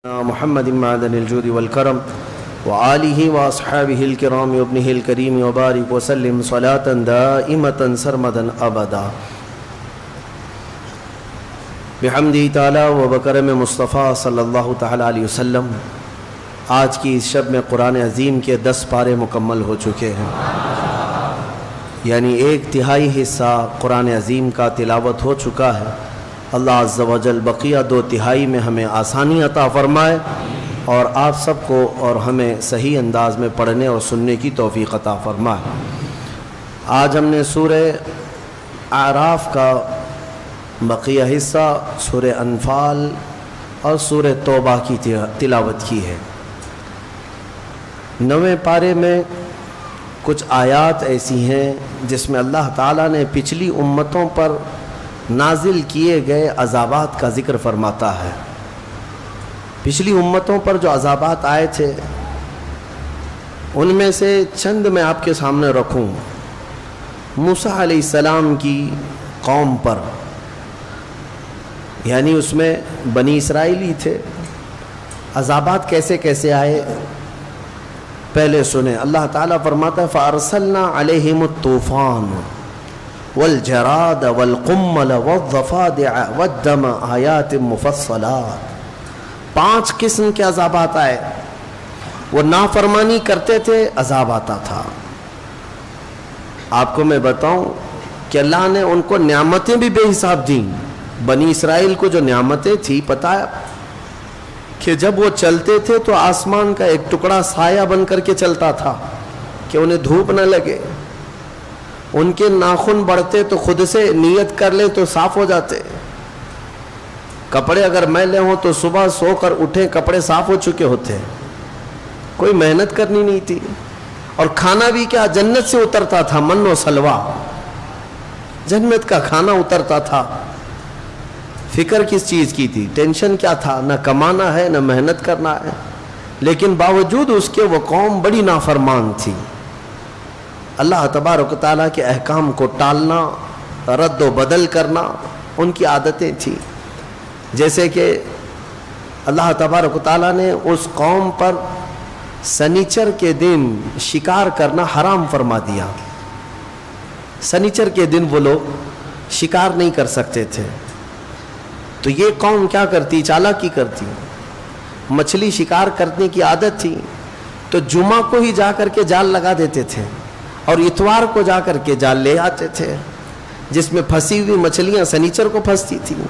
محمد معدن الجود والكرم وآله وأصحابه الكرام وابنه الكريم وبارك وسلم صلاة دائمة سرمدا أبدا بحمده تعالی و بکرم مصطفیٰ صلی اللہ تعالی علیہ وسلم۔ آج کی اس شب میں قرآن عظیم کے 10 پارے مکمل ہو چکے ہیں، یعنی 1/3 حصہ قرآن عظیم کا تلاوت ہو چکا ہے۔ اللہ عز و جل بقیہ 2/3 میں ہمیں آسانی عطا فرمائے اور آپ سب کو اور ہمیں صحیح انداز میں پڑھنے اور سننے کی توفیق عطا فرمائے۔ آج ہم نے سورہ اعراف کا بقیہ حصہ، سورہ انفال اور سورہ توبہ کی تلاوت کی ہے۔ 9ویں پارے میں کچھ آیات ایسی ہیں جس میں اللہ تعالیٰ نے پچھلی امتوں پر نازل کیے گئے عذابات کا ذکر فرماتا ہے۔ پچھلی امتوں پر جو عذابات آئے تھے ان میں سے چند میں آپ کے سامنے رکھوں۔ موسیٰ علیہ السلام کی قوم پر، یعنی اس میں بنی اسرائیلی تھے، عذابات کیسے کیسے آئے پہلے سنیں۔ اللہ تعالیٰ فرماتا ہے فَأَرْسَلْنَا عَلَيْهِمُ الطُّوفَانَ والجراد والقمل والضفادع والدم آیات مفصلات۔ 5 قسم کے عذابات آئے۔ وہ نافرمانی کرتے تھے، عذاب آتا تھا۔ آپ کو میں بتاؤں کہ اللہ نے ان کو نعمتیں بھی بے حساب دیں۔ بنی اسرائیل کو جو نعمتیں تھی، پتہ ہے کہ جب وہ چلتے تھے تو آسمان کا ایک ٹکڑا سایہ بن کر کے چلتا تھا کہ انہیں دھوپ نہ لگے۔ ان کے ناخن بڑھتے تو خود سے نیت کر لیں تو صاف ہو جاتے۔ کپڑے اگر میلے ہوں تو صبح سو کر اٹھیں کپڑے صاف ہو چکے ہوتے۔ کوئی محنت کرنی نہیں تھی۔ اور کھانا بھی کیا جنت سے اترتا تھا، من و سلوہ، جنت کا کھانا اترتا تھا۔ فکر کس چیز کی تھی؟ ٹینشن کیا تھا؟ نہ کمانا ہے نہ محنت کرنا ہے، لیکن باوجود اس کے وہ قوم بڑی نافرمان تھی۔ اللہ تبارک و تعالیٰ کے احکام کو ٹالنا، رد و بدل کرنا ان کی عادتیں تھیں۔ جیسے کہ اللہ تبارک و تعالیٰ نے اس قوم پر سنیچر کے دن شکار کرنا حرام فرما دیا۔ سنیچر کے دن وہ لوگ شکار نہیں کر سکتے تھے۔ تو یہ قوم کیا کرتی؟ چالاکی کرتی، مچھلی شکار کرنے کی عادت تھی تو جمعہ کو ہی جا کر کے جال لگا دیتے تھے اور اتوار کو جا کر کے جال لے آتے تھے، جس میں پھنسی ہوئی مچھلیاں سنیچر کو پھنستی تھیں۔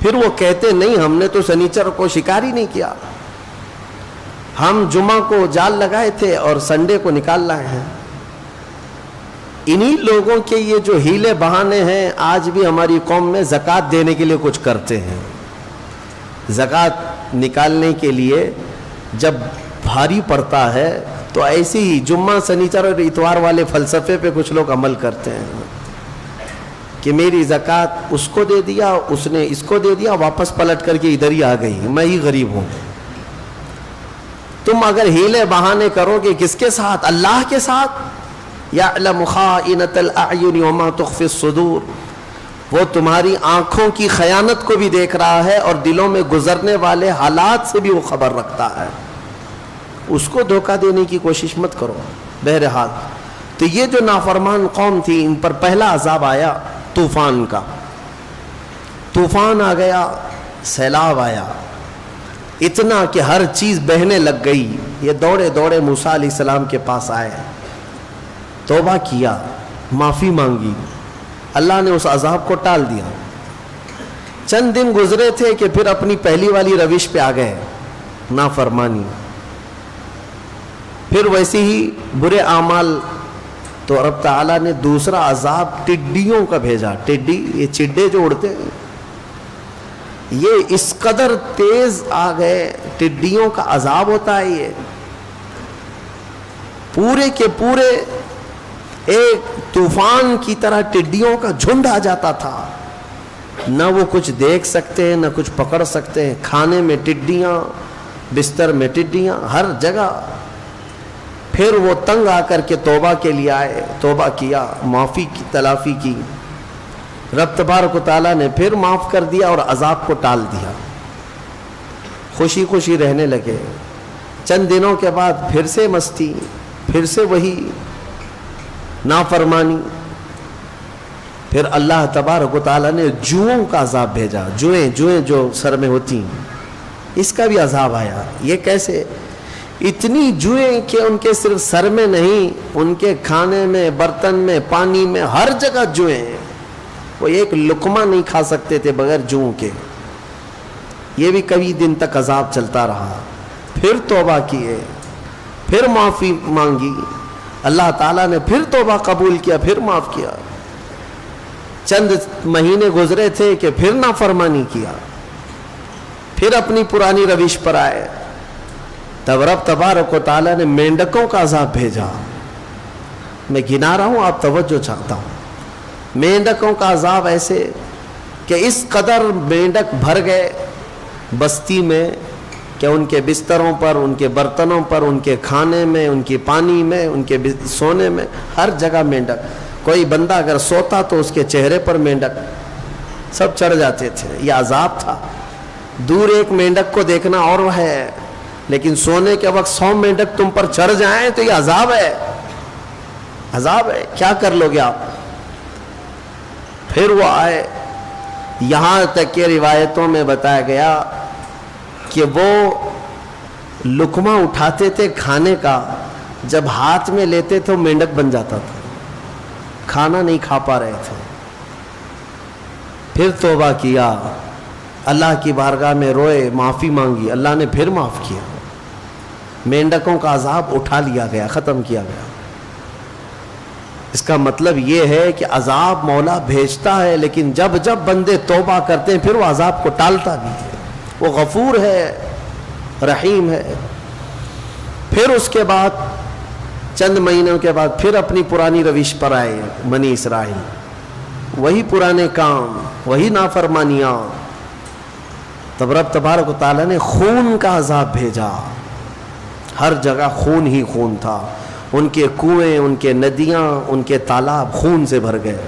پھر وہ کہتے نہیں، ہم نے تو سنیچر کو شکار ہی نہیں کیا، ہم جمعہ کو جال لگائے تھے اور سنڈے کو نکال لائے ہیں۔ انہی لوگوں کے یہ جو ہیلے بہانے ہیں آج بھی ہماری قوم میں زکوٰۃ دینے کے لیے کچھ کرتے ہیں۔ زکوٰۃ نکالنے کے لیے جب بھاری پڑتا ہے تو ایسے ہی جمعہ سنیچر اور اتوار والے فلسفے پہ کچھ لوگ عمل کرتے ہیں کہ میری زکوٰۃ اس کو دے دیا، اس نے اس کو دے دیا، واپس پلٹ کر کے ادھر ہی آ گئی، میں ہی غریب ہوں۔ تم اگر ہیلے بہانے کرو گے کس کے ساتھ؟ اللہ کے ساتھ۔ یعلم خائنۃ الاعین وما تخفی الصدور، وہ تمہاری آنکھوں کی خیانت کو بھی دیکھ رہا ہے اور دلوں میں گزرنے والے حالات سے بھی وہ خبر رکھتا ہے۔ اس کو دھوکہ دینے کی کوشش مت کرو۔ بہرحال تو یہ جو نافرمان قوم تھی ان پر پہلا عذاب آیا طوفان کا۔ طوفان آ گیا، سیلاب آیا، اتنا کہ ہر چیز بہنے لگ گئی۔ یہ دوڑے دوڑے موسیٰ علیہ السلام کے پاس آئے، توبہ کیا، معافی مانگی، اللہ نے اس عذاب کو ٹال دیا۔ چند دن گزرے تھے کہ پھر اپنی پہلی والی روش پہ آ گئے، نافرمانی۔ پھر ویسے ہی برے اعمال، تو رب تعالیٰ نے دوسرا عذاب ٹڈیوں کا بھیجا۔ ٹڈی، یہ چڈے جو اڑتے ہیں، یہ اس قدر تیز آ گئے، ٹڈیوں کا عذاب ہوتا ہے۔ یہ پورے کے پورے ایک طوفان کی طرح ٹڈیوں کا جھنڈ آ جاتا تھا، نہ وہ کچھ دیکھ سکتے ہیں نہ کچھ پکڑ سکتے ہیں۔ کھانے میں ٹڈیاں، بستر میں ٹڈیاں، ہر جگہ۔ پھر وہ تنگ آ کر کے توبہ کے لیے آئے، توبہ کیا، معافی کی تلافی کی۔ رب تبارک و تعالیٰ نے پھر معاف کر دیا اور عذاب کو ٹال دیا۔ خوشی خوشی رہنے لگے. چند دنوں کے بعد پھر سے مستی, پھر سے وہی نافرمانی. پھر اللہ تبارک و تعالیٰ نے جوؤں کا عذاب بھیجا. جوئیں جو سر میں ہوتی ہیں, اس کا بھی عذاب آیا. یہ کیسے؟ اتنی جوئیں کہ ان کے صرف سر میں نہیں, ان کے کھانے میں, برتن میں, پانی میں, ہر جگہ جوئیں ہیں. وہ ایک لقمہ نہیں کھا سکتے تھے بغیر جوؤں کے. یہ بھی کئی دن تک عذاب چلتا رہا. پھر توبہ کیے, پھر معافی مانگی, اللہ تعالیٰ نے پھر توبہ قبول کیا, پھر معاف کیا. چند مہینے گزرے تھے کہ پھر نافرمانی کیا, پھر اپنی پرانی روش پر آئے. تب رب تبارک و تعالیٰ نے مینڈکوں کا عذاب بھیجا. میں گنا رہا ہوں, آپ توجہ چاہتا ہوں. مینڈکوں کا عذاب ایسے کہ اس قدر مینڈک بھر گئے بستی میں کہ ان کے بستروں پر, ان کے برتنوں پر, ان کے کھانے میں, ان کے پانی میں, ان کے سونے میں, ہر جگہ مینڈک. کوئی بندہ اگر سوتا تو اس کے چہرے پر مینڈک سب چڑھ جاتے تھے. یہ عذاب تھا. دور ایک مینڈک کو دیکھنا اور وہ ہے, لیکن سونے کے وقت 100 مینڈک تم پر چڑھ جائیں تو یہ عذاب ہے. عذاب ہے, کیا کر لو گے آپ؟ پھر وہ آئے. یہاں تک کہ روایتوں میں بتایا گیا کہ وہ لقمہ اٹھاتے تھے کھانے کا, جب ہاتھ میں لیتے تو مینڈک بن جاتا تھا. کھانا نہیں کھا پا رہے تھے. پھر توبہ کیا, اللہ کی بارگاہ میں روئے, معافی مانگی, اللہ نے پھر معاف کیا. مینڈکوں کا عذاب اٹھا لیا گیا, ختم کیا گیا. اس کا مطلب یہ ہے کہ عذاب مولا بھیجتا ہے, لیکن جب جب بندے توبہ کرتے ہیں پھر وہ عذاب کو ٹالتا بھی ہے. وہ غفور ہے, رحیم ہے. پھر اس کے بعد چند مہینوں کے بعد پھر اپنی پرانی روش پر آئے بنی اسرائیل. وہی پرانے کام, وہی نافرمانیاں. تب رب تبارک و تعالیٰ نے خون کا عذاب بھیجا. ہر جگہ خون ہی خون تھا. ان کے کنویں, ان کے ندیاں, ان کے تالاب خون سے بھر گئے.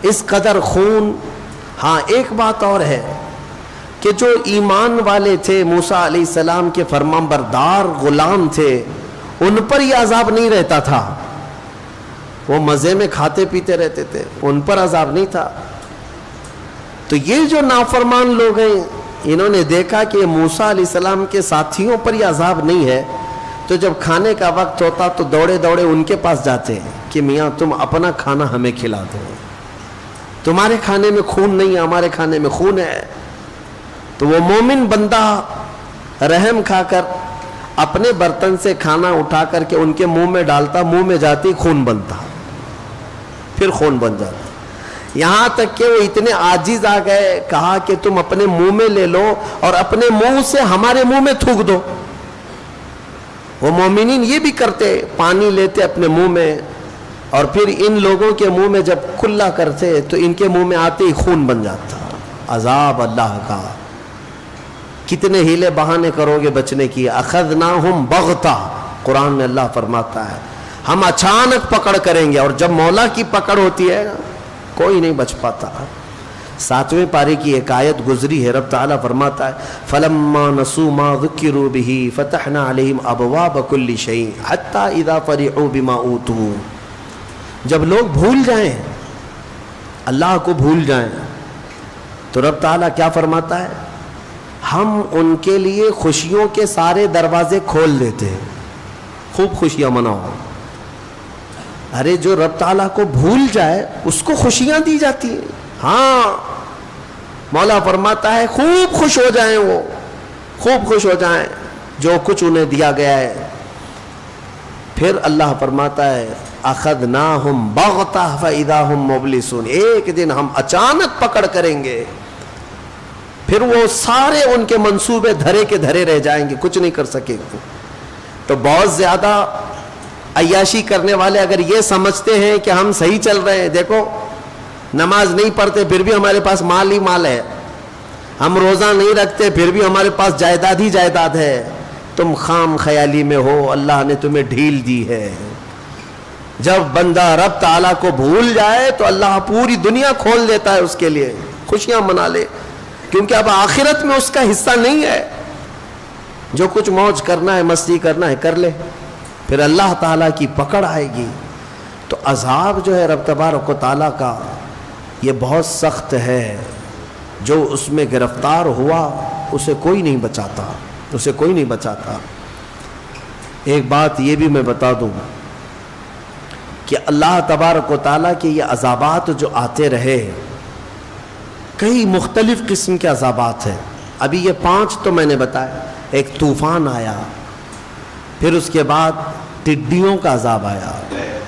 اس قدر خون. ہاں ایک بات اور ہے کہ جو ایمان والے تھے, موسیٰ علیہ السلام کے فرمانبردار غلام تھے, ان پر یہ عذاب نہیں رہتا تھا. وہ مزے میں کھاتے پیتے رہتے تھے, ان پر عذاب نہیں تھا. تو یہ جو نافرمان لوگ ہیں, انہوں نے دیکھا کہ موسیٰ علیہ السلام کے ساتھیوں پر یہ عذاب نہیں ہے, تو جب کھانے کا وقت ہوتا تو دوڑے دوڑے ان کے پاس جاتے ہیں کہ میاں تم اپنا کھانا ہمیں کھلا دو, تمہارے کھانے میں خون نہیں ہے, ہمارے کھانے میں خون ہے. تو وہ مومن بندہ رحم کھا کر اپنے برتن سے کھانا اٹھا کر کے ان کے منہ میں ڈالتا, منہ میں جاتی خون بنتا, پھر خون بن جاتا. یہاں تک کہ وہ اتنے عاجز آ گئے, کہا کہ تم اپنے منہ میں لے لو اور اپنے منہ سے ہمارے منہ میں تھوک دو. وہ مومنین یہ بھی کرتے, پانی لیتے اپنے منہ میں اور پھر ان لوگوں کے منہ میں جب کلا کرتے تو ان کے منہ میں آتے ہی خون بن جاتا. عذاب اللہ کا. کتنے ہیلے بہانے کرو گے بچنے کی. اخذناہم بغتہ, قرآن میں اللہ فرماتا ہے ہم اچانک پکڑ کریں گے, اور جب مولا کی پکڑ ہوتی ہے کوئی نہیں بچ پاتا. 7ویں پارے کی ایک آیت گزری ہے, رب تعالیٰ فرماتا ہے فَلَمَّا نَسُوا مَا ذُكِّرُوا بِهِ فَتَحْنَا عَلَيْهِمْ أَبْوَابَ كُلِّ شَيْءٍ حَتَّى إِذَا فَرِحُوا بِمَا أُوتُوا. جب لوگ بھول جائیں, اللہ کو بھول جائیں, تو رب تعالیٰ کیا فرماتا ہے, ہم ان کے لیے خوشیوں کے سارے دروازے کھول دیتے ہیں, خوب خوشیاں مناؤ. ارے جو رب تعالیٰ کو بھول جائے اس کو خوشیاں دی جاتی ہیں. ہاں مولا فرماتا ہے خوب خوش ہو جائیں, وہ خوب خوش ہو جائیں جو کچھ انہیں دیا گیا ہے. پھر اللہ فرماتا ہے اخذناہم بغتہ فاذا ہم مبلسون, ایک دن ہم اچانک پکڑ کریں گے, پھر وہ سارے ان کے منصوبے دھرے کے دھرے رہ جائیں گے, کچھ نہیں کر سکے گے. تو بہت زیادہ عیاشی کرنے والے اگر یہ سمجھتے ہیں کہ ہم صحیح چل رہے ہیں, دیکھو نماز نہیں پڑھتے پھر بھی ہمارے پاس مال ہی مال ہے, ہم روزہ نہیں رکھتے پھر بھی ہمارے پاس جائیداد ہی جائیداد ہے, تم خام خیالی میں ہو, اللہ نے تمہیں ڈھیل دی ہے. جب بندہ رب تعالیٰ کو بھول جائے تو اللہ پوری دنیا کھول دیتا ہے اس کے لیے, خوشیاں منا لے. کیونکہ اب آخرت میں اس کا حصہ نہیں ہے. جو کچھ موج کرنا ہے مستی کرنا ہے کر لے, پھر اللہ تعالیٰ کی پکڑ آئے گی. تو عذاب جو ہے رب تبارک و تعالیٰ کا یہ بہت سخت ہے. جو اس میں گرفتار ہوا اسے کوئی نہیں بچاتا, اسے کوئی نہیں بچاتا. ایک بات یہ بھی میں بتا دوں کہ اللہ تبارک و تعالیٰ کے یہ عذابات جو آتے رہے, کئی مختلف قسم کے عذابات ہیں. ابھی یہ 5 تو میں نے بتایا. ایک طوفان آیا, پھر اس کے بعد ٹڈیوں کا عذاب آیا,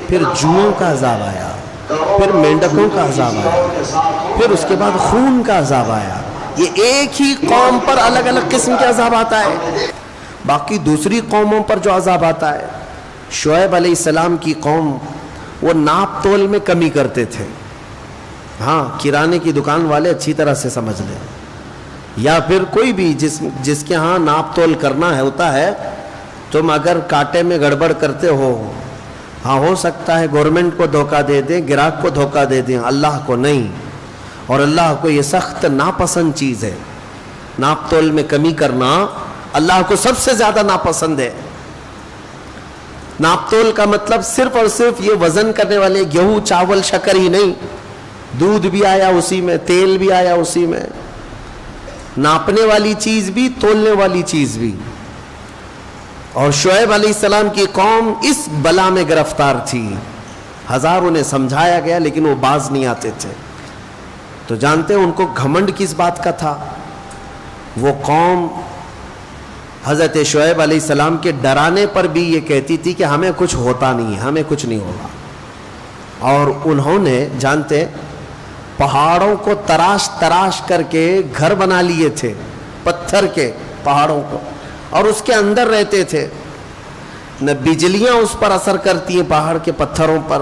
پھر جوؤں کا عذاب آیا, پھر مینڈکوں کا عذاب آیا, پھر اس کے بعد خون کا عذاب آیا. یہ ایک ہی قوم پر الگ الگ قسم کے عذاب آتا ہے. باقی دوسری قوموں پر جو عذاب آتا ہے, شعیب علیہ السلام کی قوم وہ ناپ تول میں کمی کرتے تھے. ہاں, کرانے کی دکان والے اچھی طرح سے سمجھ لیں, یا پھر کوئی بھی جس کے ہاں ناپ تول کرنا ہے ہوتا ہے, تم اگر کانٹے میں گڑبڑ کرتے ہو, ہاں ہو سکتا ہے گورنمنٹ کو دھوکہ دے دیں, گراہک کو دھوکہ دے دیں, اللہ کو نہیں. اور اللہ کو یہ سخت ناپسند چیز ہے. ناپ تول میں کمی کرنا اللہ کو سب سے زیادہ ناپسند ہے. ناپ تول کا مطلب صرف اور صرف یہ وزن کرنے والے گیہوں چاول شکر ہی نہیں, دودھ بھی آیا اسی میں, تیل بھی آیا اسی میں, ناپنے والی چیز بھی, تولنے والی چیز بھی. اور شعیب علیہ السلام کی قوم اس بلا میں گرفتار تھی. ہزار انہیں سمجھایا گیا لیکن وہ باز نہیں آتے تھے. تو جانتے ہیں ان کو گھمنڈ کس بات کا تھا؟ وہ قوم حضرت شعیب علیہ السلام کے ڈرانے پر بھی یہ کہتی تھی کہ ہمیں کچھ ہوتا نہیں ہے, ہمیں کچھ نہیں ہوگا. اور انہوں نے جانتے پہاڑوں کو تراش تراش کر کے گھر بنا لیے تھے, پتھر کے پہاڑوں کو, اور اس کے اندر رہتے تھے. نہ بجلیاں اس پر اثر کرتی ہیں پہاڑ کے پتھروں پر,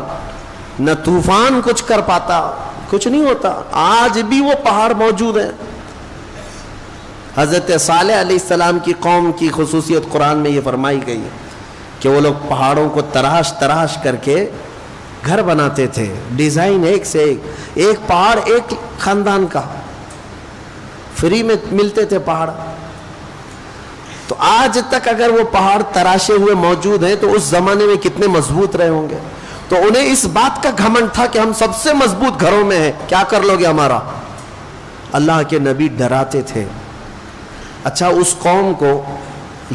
نہ طوفان کچھ کر پاتا, کچھ نہیں ہوتا. آج بھی وہ پہاڑ موجود ہیں. حضرت صالح علیہ السلام کی قوم کی خصوصیت قرآن میں یہ فرمائی گئی کہ وہ لوگ پہاڑوں کو تراش تراش کر کے گھر بناتے تھے, ڈیزائن ایک سے ایک پہاڑ ایک خاندان کا, فری میں ملتے تھے پہاڑ. تو آج تک اگر وہ پہاڑ تراشے ہوئے موجود ہیں تو اس زمانے میں کتنے مضبوط رہے ہوں گے. تو انہیں اس بات کا گھمنڈ تھا کہ ہم سب سے مضبوط گھروں میں ہیں, کیا کر لو گے ہمارا. اللہ کے نبی ڈراتے تھے. اچھا, اس قوم کو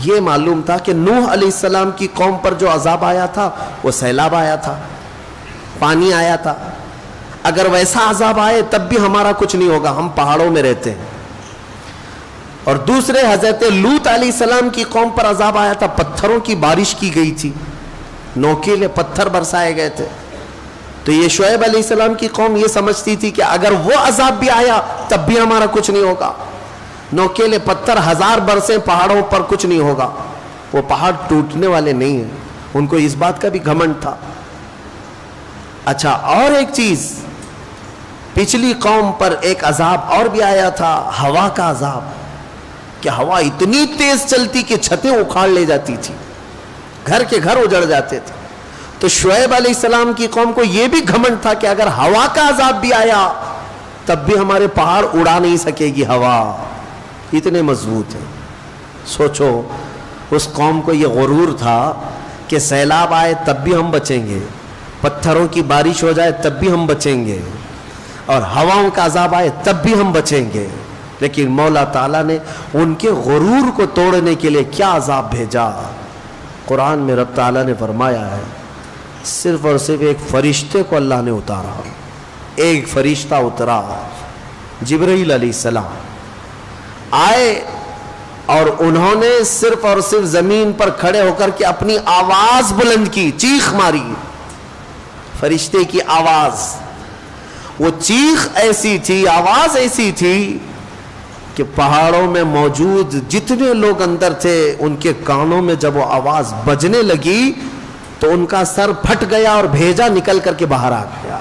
یہ معلوم تھا کہ نوح علیہ السلام کی قوم پر جو عذاب آیا تھا وہ سیلاب آیا تھا, پانی آیا تھا. اگر ویسا عذاب آئے تب بھی ہمارا کچھ نہیں ہوگا, ہم پہاڑوں میں رہتے ہیں. اور دوسرے حضرت لوط علیہ السلام کی قوم پر عذاب آیا تھا, پتھروں کی بارش کی گئی تھی, نوکیلے پتھر برسائے گئے تھے. تو یہ شعیب علیہ السلام کی قوم یہ سمجھتی تھی کہ اگر وہ عذاب بھی آیا تب بھی ہمارا کچھ نہیں ہوگا. نوکیلے پتھر 1000 برسیں پہاڑوں پر کچھ نہیں ہوگا, وہ پہاڑ ٹوٹنے والے نہیں ہیں. ان کو اس بات کا بھی گھمنڈ تھا. اچھا, اور ایک چیز, پچھلی قوم پر ایک عذاب اور بھی آیا تھا, ہوا کا عذاب, کہ ہوا اتنی تیز چلتی کہ چھتیں اکھاڑ لے جاتی تھی, گھر کے گھر اجڑ جاتے تھے. تو شعیب علیہ السلام کی قوم کو یہ بھی گھمنڈ تھا کہ اگر ہوا کا عذاب بھی آیا تب بھی ہمارے پہاڑ اڑا نہیں سکے گی ہوا, اتنے مضبوط ہیں. سوچو, اس قوم کو یہ غرور تھا کہ سیلاب آئے تب بھی ہم بچیں گے, پتھروں کی بارش ہو جائے تب بھی ہم بچیں گے, اور ہواؤں کا عذاب آئے تب بھی ہم بچیں گے. لیکن مولا تعالیٰ نے ان کے غرور کو توڑنے کے لیے کیا عذاب بھیجا. قرآن میں رب تعالیٰ نے فرمایا ہے صرف اور صرف ایک فرشتے کو اللہ نے اتارا. ایک فرشتہ اترا, جبرائیل علیہ السلام آئے, اور انہوں نے صرف اور صرف زمین پر کھڑے ہو کر کے اپنی آواز بلند کی, چیخ ماری. فرشتے کی آواز, وہ چیخ ایسی تھی, آواز ایسی تھی کہ پہاڑوں میں موجود جتنے لوگ اندر تھے ان کے کانوں میں جب وہ آواز بجنے لگی تو ان کا سر پھٹ گیا اور بھیجا نکل کر کے باہر آ گیا.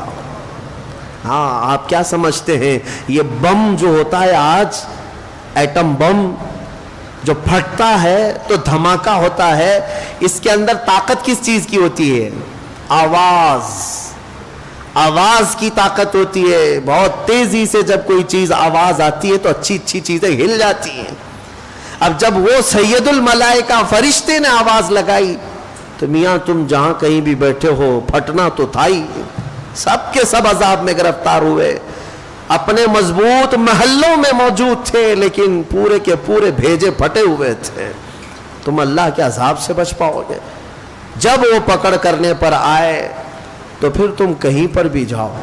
ہاں, آپ کیا سمجھتے ہیں یہ بم جو ہوتا ہے آج, ایٹم بم جو پھٹتا ہے تو دھماکہ ہوتا ہے, اس کے اندر طاقت کس چیز کی ہوتی ہے؟ آواز. آواز کی طاقت ہوتی ہے، بہت تیزی سے جب کوئی چیز آواز آتی ہے تو اچھی اچھی چیزیں ہل جاتی ہیں۔ اب جب وہ سید الملائکہ فرشتے نے آواز لگائی تو میاں تم جہاں کہیں بھی بیٹھے ہو پھٹنا تو تھا ہی، سب کے سب عذاب میں گرفتار ہوئے، اپنے مضبوط محلوں میں موجود تھے لیکن پورے کے پورے بھیجے پھٹے ہوئے تھے۔ تم اللہ کے عذاب سے بچ پاؤ گے؟ جب وہ پکڑ کرنے پر آئے تو پھر تم کہیں پر بھی جاؤ۔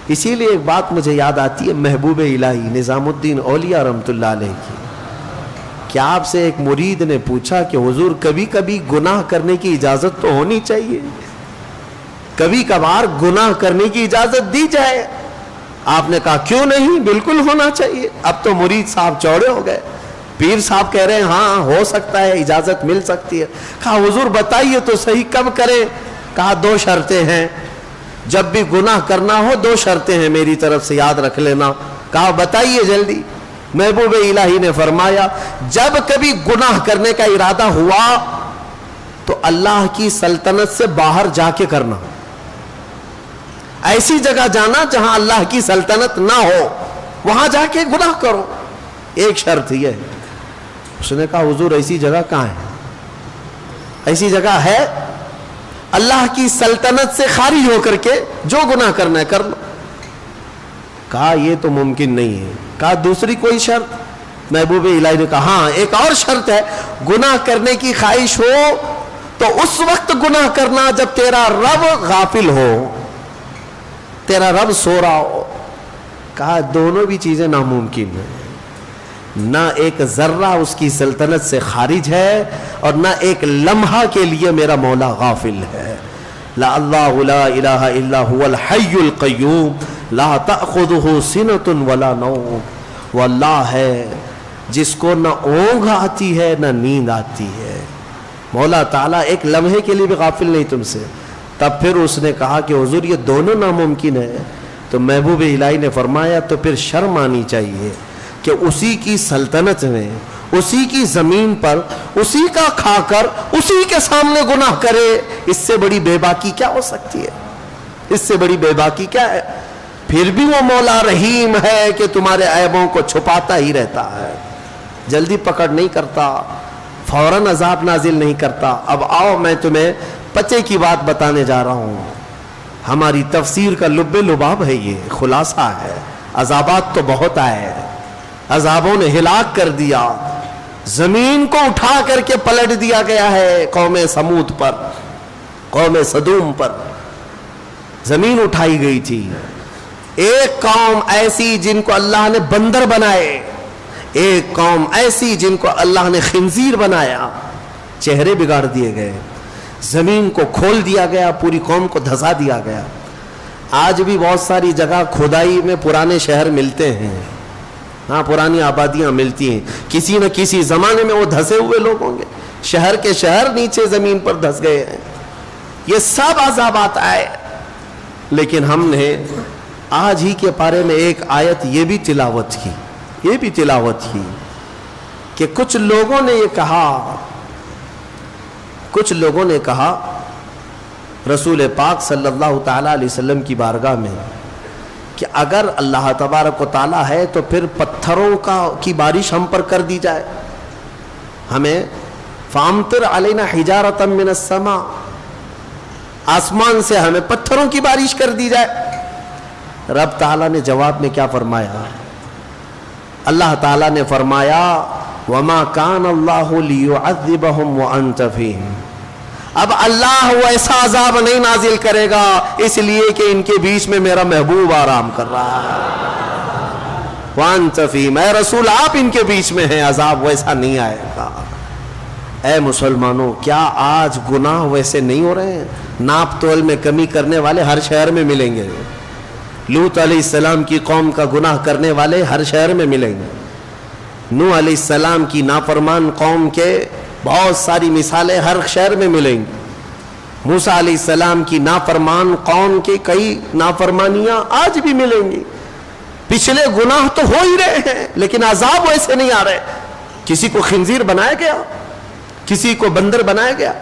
اسی لیے ایک بات مجھے یاد آتی ہے محبوب الہی نظام الدین اولیاء رحمۃ اللہ علیہ کی، کہ آپ سے ایک مرید نے پوچھا کہ حضور کبھی کبھی گناہ کرنے کی اجازت تو ہونی چاہیے، کبھی کبھار گناہ کرنے کی اجازت دی جائے۔ آپ نے کہا کیوں نہیں، بالکل ہونا چاہیے۔ اب تو مرید صاحب چوڑے ہو گئے، پیر صاحب کہہ رہے ہیں ہاں ہو سکتا ہے، اجازت مل سکتی ہے۔ کہا حضور بتائیے تو صحیح کب کریں؟ کہا 2 شرطیں ہیں، جب بھی گناہ کرنا ہو 2 شرطیں ہیں میری طرف سے یاد رکھ لینا۔ کہا بتائیے جلدی۔ محبوب الہی نے فرمایا جب کبھی گناہ کرنے کا ارادہ ہوا تو اللہ کی سلطنت سے باہر جا کے کرنا، ایسی جگہ جانا جہاں اللہ کی سلطنت نہ ہو، وہاں جا کے گناہ کرو۔ ایک شرط یہ ہے۔ اس نے کہا حضور ایسی جگہ کہاں ہے؟ ایسی جگہ ہے اللہ کی سلطنت سے خارج ہو کر کے جو گناہ کرنا ہے کر لو۔ کہا یہ تو ممکن نہیں ہے۔ کہا دوسری کوئی شرط؟ محبوب الہی نے کہا ہاں ایک اور شرط ہے، گناہ کرنے کی خواہش ہو تو اس وقت گناہ کرنا جب تیرا رب غافل ہو، تیرا رب سو رہا ہو۔ کہا دونوں بھی چیزیں ناممکن ہیں، نہ ایک ذرہ اس کی سلطنت سے خارج ہے اور نہ ایک لمحہ کے لیے میرا مولا غافل ہے۔ لا اللہ لا الہ الا هو الحی القیوم لا تأخذہ سنۃ ولا نوم، وہ اللہ ہے جس کو نہ اونگ آتی ہے نہ نیند آتی ہے۔ مولا تعالیٰ ایک لمحے کے لیے بھی غافل نہیں تم سے۔ تب پھر اس نے کہا کہ حضور یہ دونوں ناممکن ہے، تو محبوب الہی نے فرمایا تو پھر شرم آنی چاہیے کہ اسی کی سلطنت میں، اسی کی زمین پر، اسی کا کھا کر اسی کے سامنے گناہ کرے۔ اس سے بڑی بے باکی کیا ہو سکتی ہے؟ اس سے بڑی بے باکی کیا ہے؟ پھر بھی وہ مولا رحیم ہے کہ تمہارے عیبوں کو چھپاتا ہی رہتا ہے، جلدی پکڑ نہیں کرتا، فوراً عذاب نازل نہیں کرتا۔ اب آؤ میں تمہیں پچے کی بات بتانے جا رہا ہوں، ہماری تفسیر کا لب لباب ہے، یہ خلاصہ ہے۔ عذابات تو بہت آئے، عذابوں نے ہلاک کر دیا، زمین کو اٹھا کر کے پلٹ دیا گیا ہے قوم سمود پر، قوم صدوم پر زمین اٹھائی گئی تھی۔ ایک قوم ایسی جن کو اللہ نے بندر بنائے، ایک قوم ایسی جن کو اللہ نے خنزیر بنایا، چہرے بگاڑ دیے گئے، زمین کو کھول دیا گیا، پوری قوم کو دھسا دیا گیا۔ آج بھی بہت ساری جگہ کھدائی میں پرانے شہر ملتے ہیں، ہاں پرانی آبادیاں ملتی ہیں، کسی نہ کسی زمانے میں وہ دھسے ہوئے لوگ ہوں گے، شہر کے شہر نیچے زمین پر دھس گئے ہیں۔ یہ سب عذابات آئے، لیکن ہم نے آج ہی کے بارے میں ایک آیت یہ بھی تلاوت کی کہ کچھ لوگوں نے کہا رسول پاک صلی اللہ تعالی علیہ وسلم کی بارگاہ میں کہ اگر اللہ تبارک و تعالی ہے تو پھر پتھروں کی بارش ہم پر کر دی جائے، ہمیں فامطر علینا حجارۃ من السماء، آسمان سے ہمیں پتھروں کی بارش کر دی جائے۔ رب تعالیٰ نے جواب میں کیا فرمایا؟ اللہ تعالیٰ نے فرمایا وما کان اللہ لیعذبہم وانت فیہم، اب اللہ وہ ایسا عذاب نہیں نازل کرے گا اس لیے کہ ان کے بیچ میں میرا محبوب آرام کر رہا ہے، وانت فیہم، اے رسول آپ ان کے بیچ میں ہیں، عذاب ویسا نہیں آئے گا۔ اے مسلمانوں، کیا آج گناہ ویسے نہیں ہو رہے ہیں؟ ناپ تول میں کمی کرنے والے ہر شہر میں ملیں گے، لوط علیہ السلام کی قوم کا گناہ کرنے والے ہر شہر میں ملیں گے، نوح علیہ السلام کی نافرمان قوم کے بہت ساری مثالیں ہر شہر میں ملیں گی، موسیٰ علیہ السلام کی نافرمان قوم کے کئی نافرمانیاں آج بھی ملیں گی۔ پچھلے گناہ تو ہو ہی رہے ہیں لیکن عذاب ویسے نہیں آ رہے۔ کسی کو خنزیر بنایا گیا، کسی کو بندر بنایا گیا،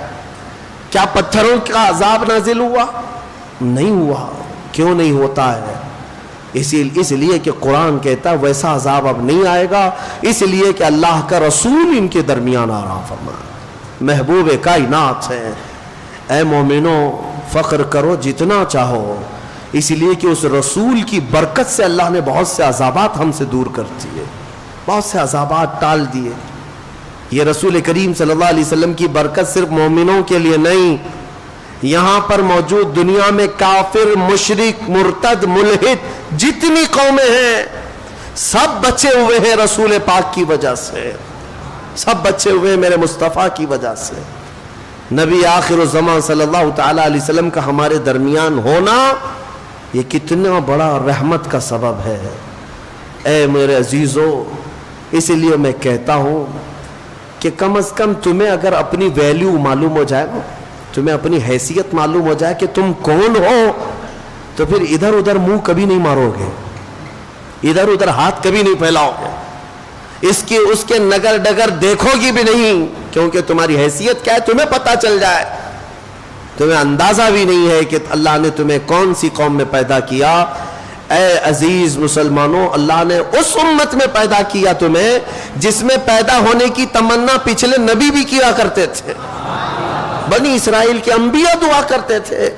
کیا پتھروں کا عذاب نازل ہوا؟ نہیں ہوا۔ کیوں نہیں ہوتا ہے؟ اس لیے کہ قرآن کہتا ہے ویسا عذاب اب نہیں آئے گا، اس لیے کہ اللہ کا رسول ان کے درمیان آرام فرما، محبوب کائنات ہے۔ اے مومنوں فخر کرو جتنا چاہو، اس لیے کہ اس رسول کی برکت سے اللہ نے بہت سے عذابات ہم سے دور کر دیے، بہت سے عذابات ٹال دیے۔ یہ رسول کریم صلی اللہ علیہ وسلم کی برکت صرف مومنوں کے لیے نہیں، یہاں پر موجود دنیا میں کافر، مشرک، مرتد، ملحد جتنی قومیں ہیں سب بچے ہوئے ہیں رسول پاک کی وجہ سے، سب بچے ہوئے ہیں میرے مصطفیٰ کی وجہ سے۔ نبی آخر الزمان صلی اللہ تعالی علیہ وسلم کا ہمارے درمیان ہونا یہ کتنا بڑا رحمت کا سبب ہے۔ اے میرے عزیزو، اس لیے میں کہتا ہوں کہ کم از کم تمہیں اگر اپنی ویلیو معلوم ہو جائے، تمہیں اپنی حیثیت معلوم ہو جائے کہ تم کون ہو، تو پھر ادھر ادھر منہ کبھی نہیں مارو گے، ادھر ادھر ہاتھ کبھی نہیں پھیلاؤ گے، اس کے نگر ڈگر دیکھو گی بھی نہیں، کیونکہ تمہاری حیثیت کیا ہے تمہیں پتہ چل جائے۔ تمہیں اندازہ بھی نہیں ہے کہ اللہ نے تمہیں کون سی قوم میں پیدا کیا۔ اے عزیز مسلمانوں، اللہ نے اس امت میں پیدا کیا تمہیں جس میں پیدا ہونے کی تمنا پچھلے نبی بھی کیا کرتے تھے، بنی اسرائیل کے انبیاء دعا کرتے تھے۔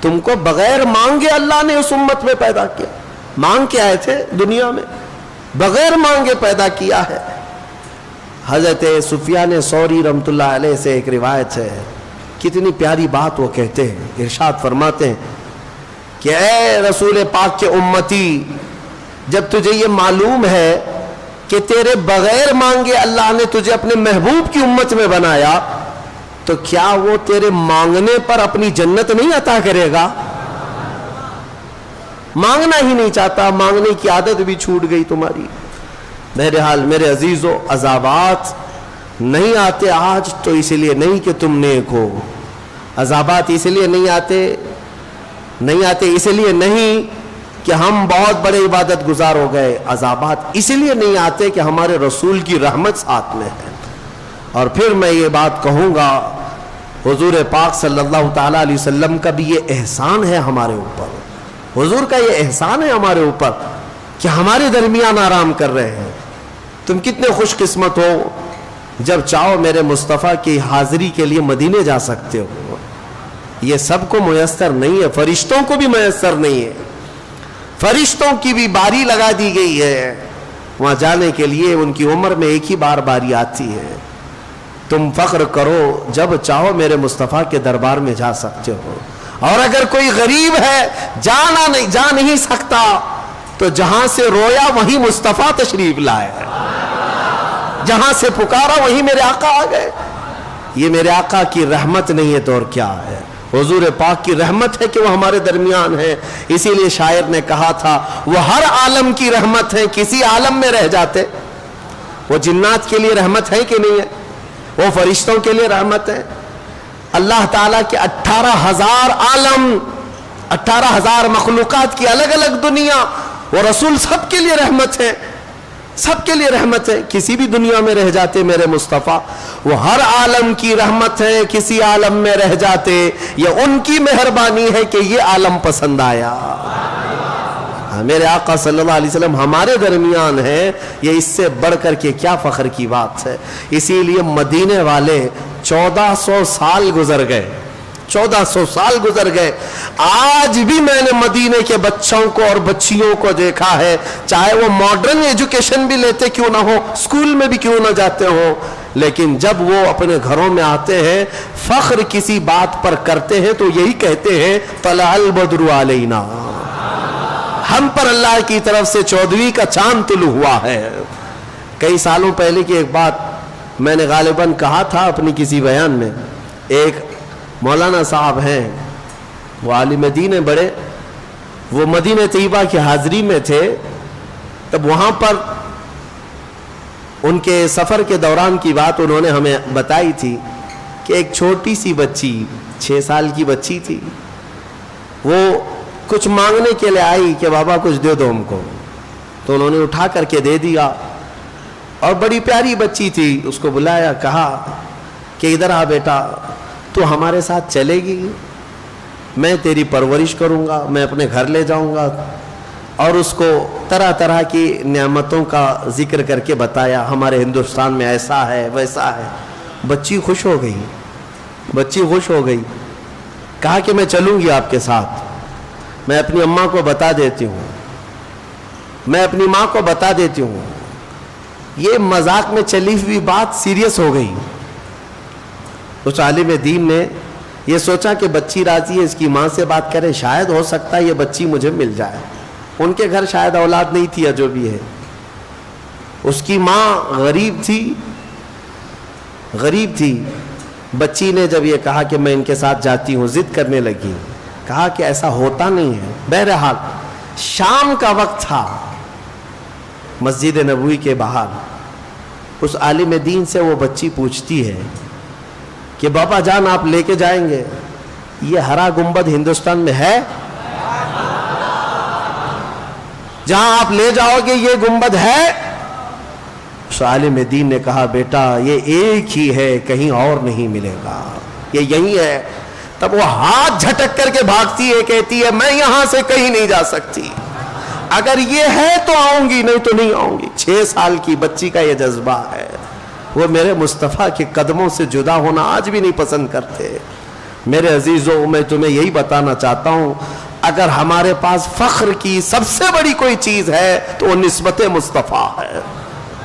تم کو بغیر مانگے اللہ نے اس امت میں پیدا کیا، مانگ کے آئے تھے دنیا میں، بغیر مانگے پیدا کیا ہے۔ حضرت سفیان ثوری رحمۃ اللہ علیہ سے ایک روایت ہے، کتنی پیاری بات وہ کہتے ہیں، ارشاد فرماتے ہیں کہ اے رسول پاک کے امتی، جب تجھے یہ معلوم ہے کہ تیرے بغیر مانگے اللہ نے تجھے اپنے محبوب کی امت میں بنایا، تو کیا وہ تیرے مانگنے پر اپنی جنت نہیں عطا کرے گا؟ مانگنا ہی نہیں چاہتا، مانگنے کی عادت بھی چھوٹ گئی تمہاری۔ بہرحال میرے عزیزو، عذابات نہیں آتے آج تو اس لیے نہیں کہ تم نیک ہو، عذابات اس لیے نہیں آتے اس لیے نہیں کہ ہم بہت بڑے عبادت گزار ہو گئے، عذابات اس لیے نہیں آتے کہ ہمارے رسول کی رحمت ساتھ میں ہے۔ اور پھر میں یہ بات کہوں گا، حضور پاک صلی اللہ تعالی علیہ وسلم کا بھی یہ احسان ہے ہمارے اوپر، حضور کا یہ احسان ہے ہمارے اوپر کہ ہمارے درمیان آرام کر رہے ہیں۔ تم کتنے خوش قسمت ہو، جب چاہو میرے مصطفیٰ کی حاضری کے لیے مدینے جا سکتے ہو۔ یہ سب کو میسر نہیں ہے، فرشتوں کو بھی میسر نہیں ہے، فرشتوں کی بھی باری لگا دی گئی ہے وہاں جانے کے لیے، ان کی عمر میں ایک ہی بار باری آتی ہے۔ تم فخر کرو، جب چاہو میرے مصطفیٰ کے دربار میں جا سکتے ہو۔ اور اگر کوئی غریب ہے جا نہیں سکتا تو جہاں سے رویا وہیں مصطفیٰ تشریف لائے، جہاں سے پکارا وہیں میرے آقا آ گئے۔ یہ میرے آقا کی رحمت نہیں ہے تو اور کیا ہے؟ حضور پاک کی رحمت ہے کہ وہ ہمارے درمیان ہے۔ اسی لیے شاعر نے کہا تھا، وہ ہر عالم کی رحمت ہے، کسی عالم میں رہ جاتے۔ وہ جنات کے لیے رحمت ہے کہ نہیں ہے؟ وہ فرشتوں کے لیے رحمت ہے۔ اللہ تعالیٰ کے 18,000 عالم، 18,000 مخلوقات کی الگ الگ دنیا، وہ رسول سب کے لیے رحمت ہے، سب کے لیے رحمت ہے۔ کسی بھی دنیا میں رہ جاتے میرے مصطفیٰ، وہ ہر عالم کی رحمت ہے، کسی عالم میں رہ جاتے یہ ان کی مہربانی ہے کہ یہ عالم پسند آیا۔ میرے آقا صلی اللہ علیہ وسلم ہمارے درمیان ہے، یہ اس سے بڑھ کر کے کیا فخر کی بات ہے۔ اسی لیے مدینے والے 1400 سال گزر گئے، 1400 سال گزر گئے، آج بھی میں نے مدینے کے بچوں کو اور بچیوں کو دیکھا ہے، چاہے وہ ماڈرن ایجوکیشن بھی لیتے کیوں نہ ہو، اسکول میں بھی کیوں نہ جاتے ہوں، لیکن جب وہ اپنے گھروں میں آتے ہیں، فخر کسی بات پر کرتے ہیں تو یہی کہتے ہیں طلع البدر علینا، ہم پر اللہ کی طرف سے 14ویں کا چاند طلوع ہوا ہے۔ کئی سالوں پہلے کی ایک بات میں نے غالباً کہا تھا اپنی کسی بیان میں، ایک مولانا صاحب ہیں، وہ عالم دین ہیں بڑے، وہ مدینہ طیبہ کی حاضری میں تھے، تب وہاں پر ان کے سفر کے دوران کی بات انہوں نے ہمیں بتائی تھی کہ ایک چھوٹی سی بچی 6 سال کی بچی تھی، وہ کچھ مانگنے کے لیے آئی کہ بابا کچھ دے دو ہم کو، تو انہوں نے اٹھا کر کے دے دیا، اور بڑی پیاری بچی تھی، اس کو بلایا، کہا کہ ادھر آ بیٹا، تو ہمارے ساتھ چلے گی؟ میں تیری پرورش کروں گا، میں اپنے گھر لے جاؤں گا، اور اس کو طرح طرح کی نعمتوں کا ذکر کر کے بتایا، ہمارے ہندوستان میں ایسا ہے ویسا ہے۔ بچی خوش ہو گئی، بچی خوش ہو گئی، کہا کہ میں چلوں گی آپ کے ساتھ، میں اپنی اماں کو بتا دیتی ہوں، میں اپنی ماں کو بتا دیتی ہوں۔ یہ مذاق میں چلی ہوئی بات سیریس ہو گئی۔ اس عالم دین نے یہ سوچا کہ بچی راضی ہے، اس کی ماں سے بات کرے، شاید ہو سکتا ہے یہ بچی مجھے مل جائے۔ ان کے گھر شاید اولاد نہیں تھی یا جو بھی ہے۔ اس کی ماں غریب تھی۔ بچی نے جب یہ کہا کہ میں ان کے ساتھ جاتی ہوں، ضد کرنے لگی، کہا کہ ایسا ہوتا نہیں ہے۔ بہرحال شام کا وقت تھا، مسجد نبوی کے باہر اس عالم دین سے وہ بچی پوچھتی ہے کہ بابا جان آپ لے کے جائیں گے، یہ ہرا گنبد ہندوستان میں ہے؟ جہاں آپ لے جاؤ گے یہ گنبد ہے؟ اس عالم دین نے کہا بیٹا یہ ایک ہی ہے، کہیں اور نہیں ملے گا، یہ یہی ہے۔ تب وہ ہاتھ جھٹک کر کے بھاگتی ہے، کہتی ہے میں یہاں سے کہیں نہیں جا سکتی، اگر یہ ہے تو آؤں گی، نہیں تو نہیں آؤں گی۔ 6 سال کی بچی کا یہ جذبہ ہے۔ وہ میرے مصطفیٰ کے قدموں سے جدا ہونا آج بھی نہیں پسند کرتے۔ میرے عزیزوں، میں تمہیں یہی بتانا چاہتا ہوں، اگر ہمارے پاس فخر کی سب سے بڑی کوئی چیز ہے تو وہ نسبت مصطفیٰ ہے۔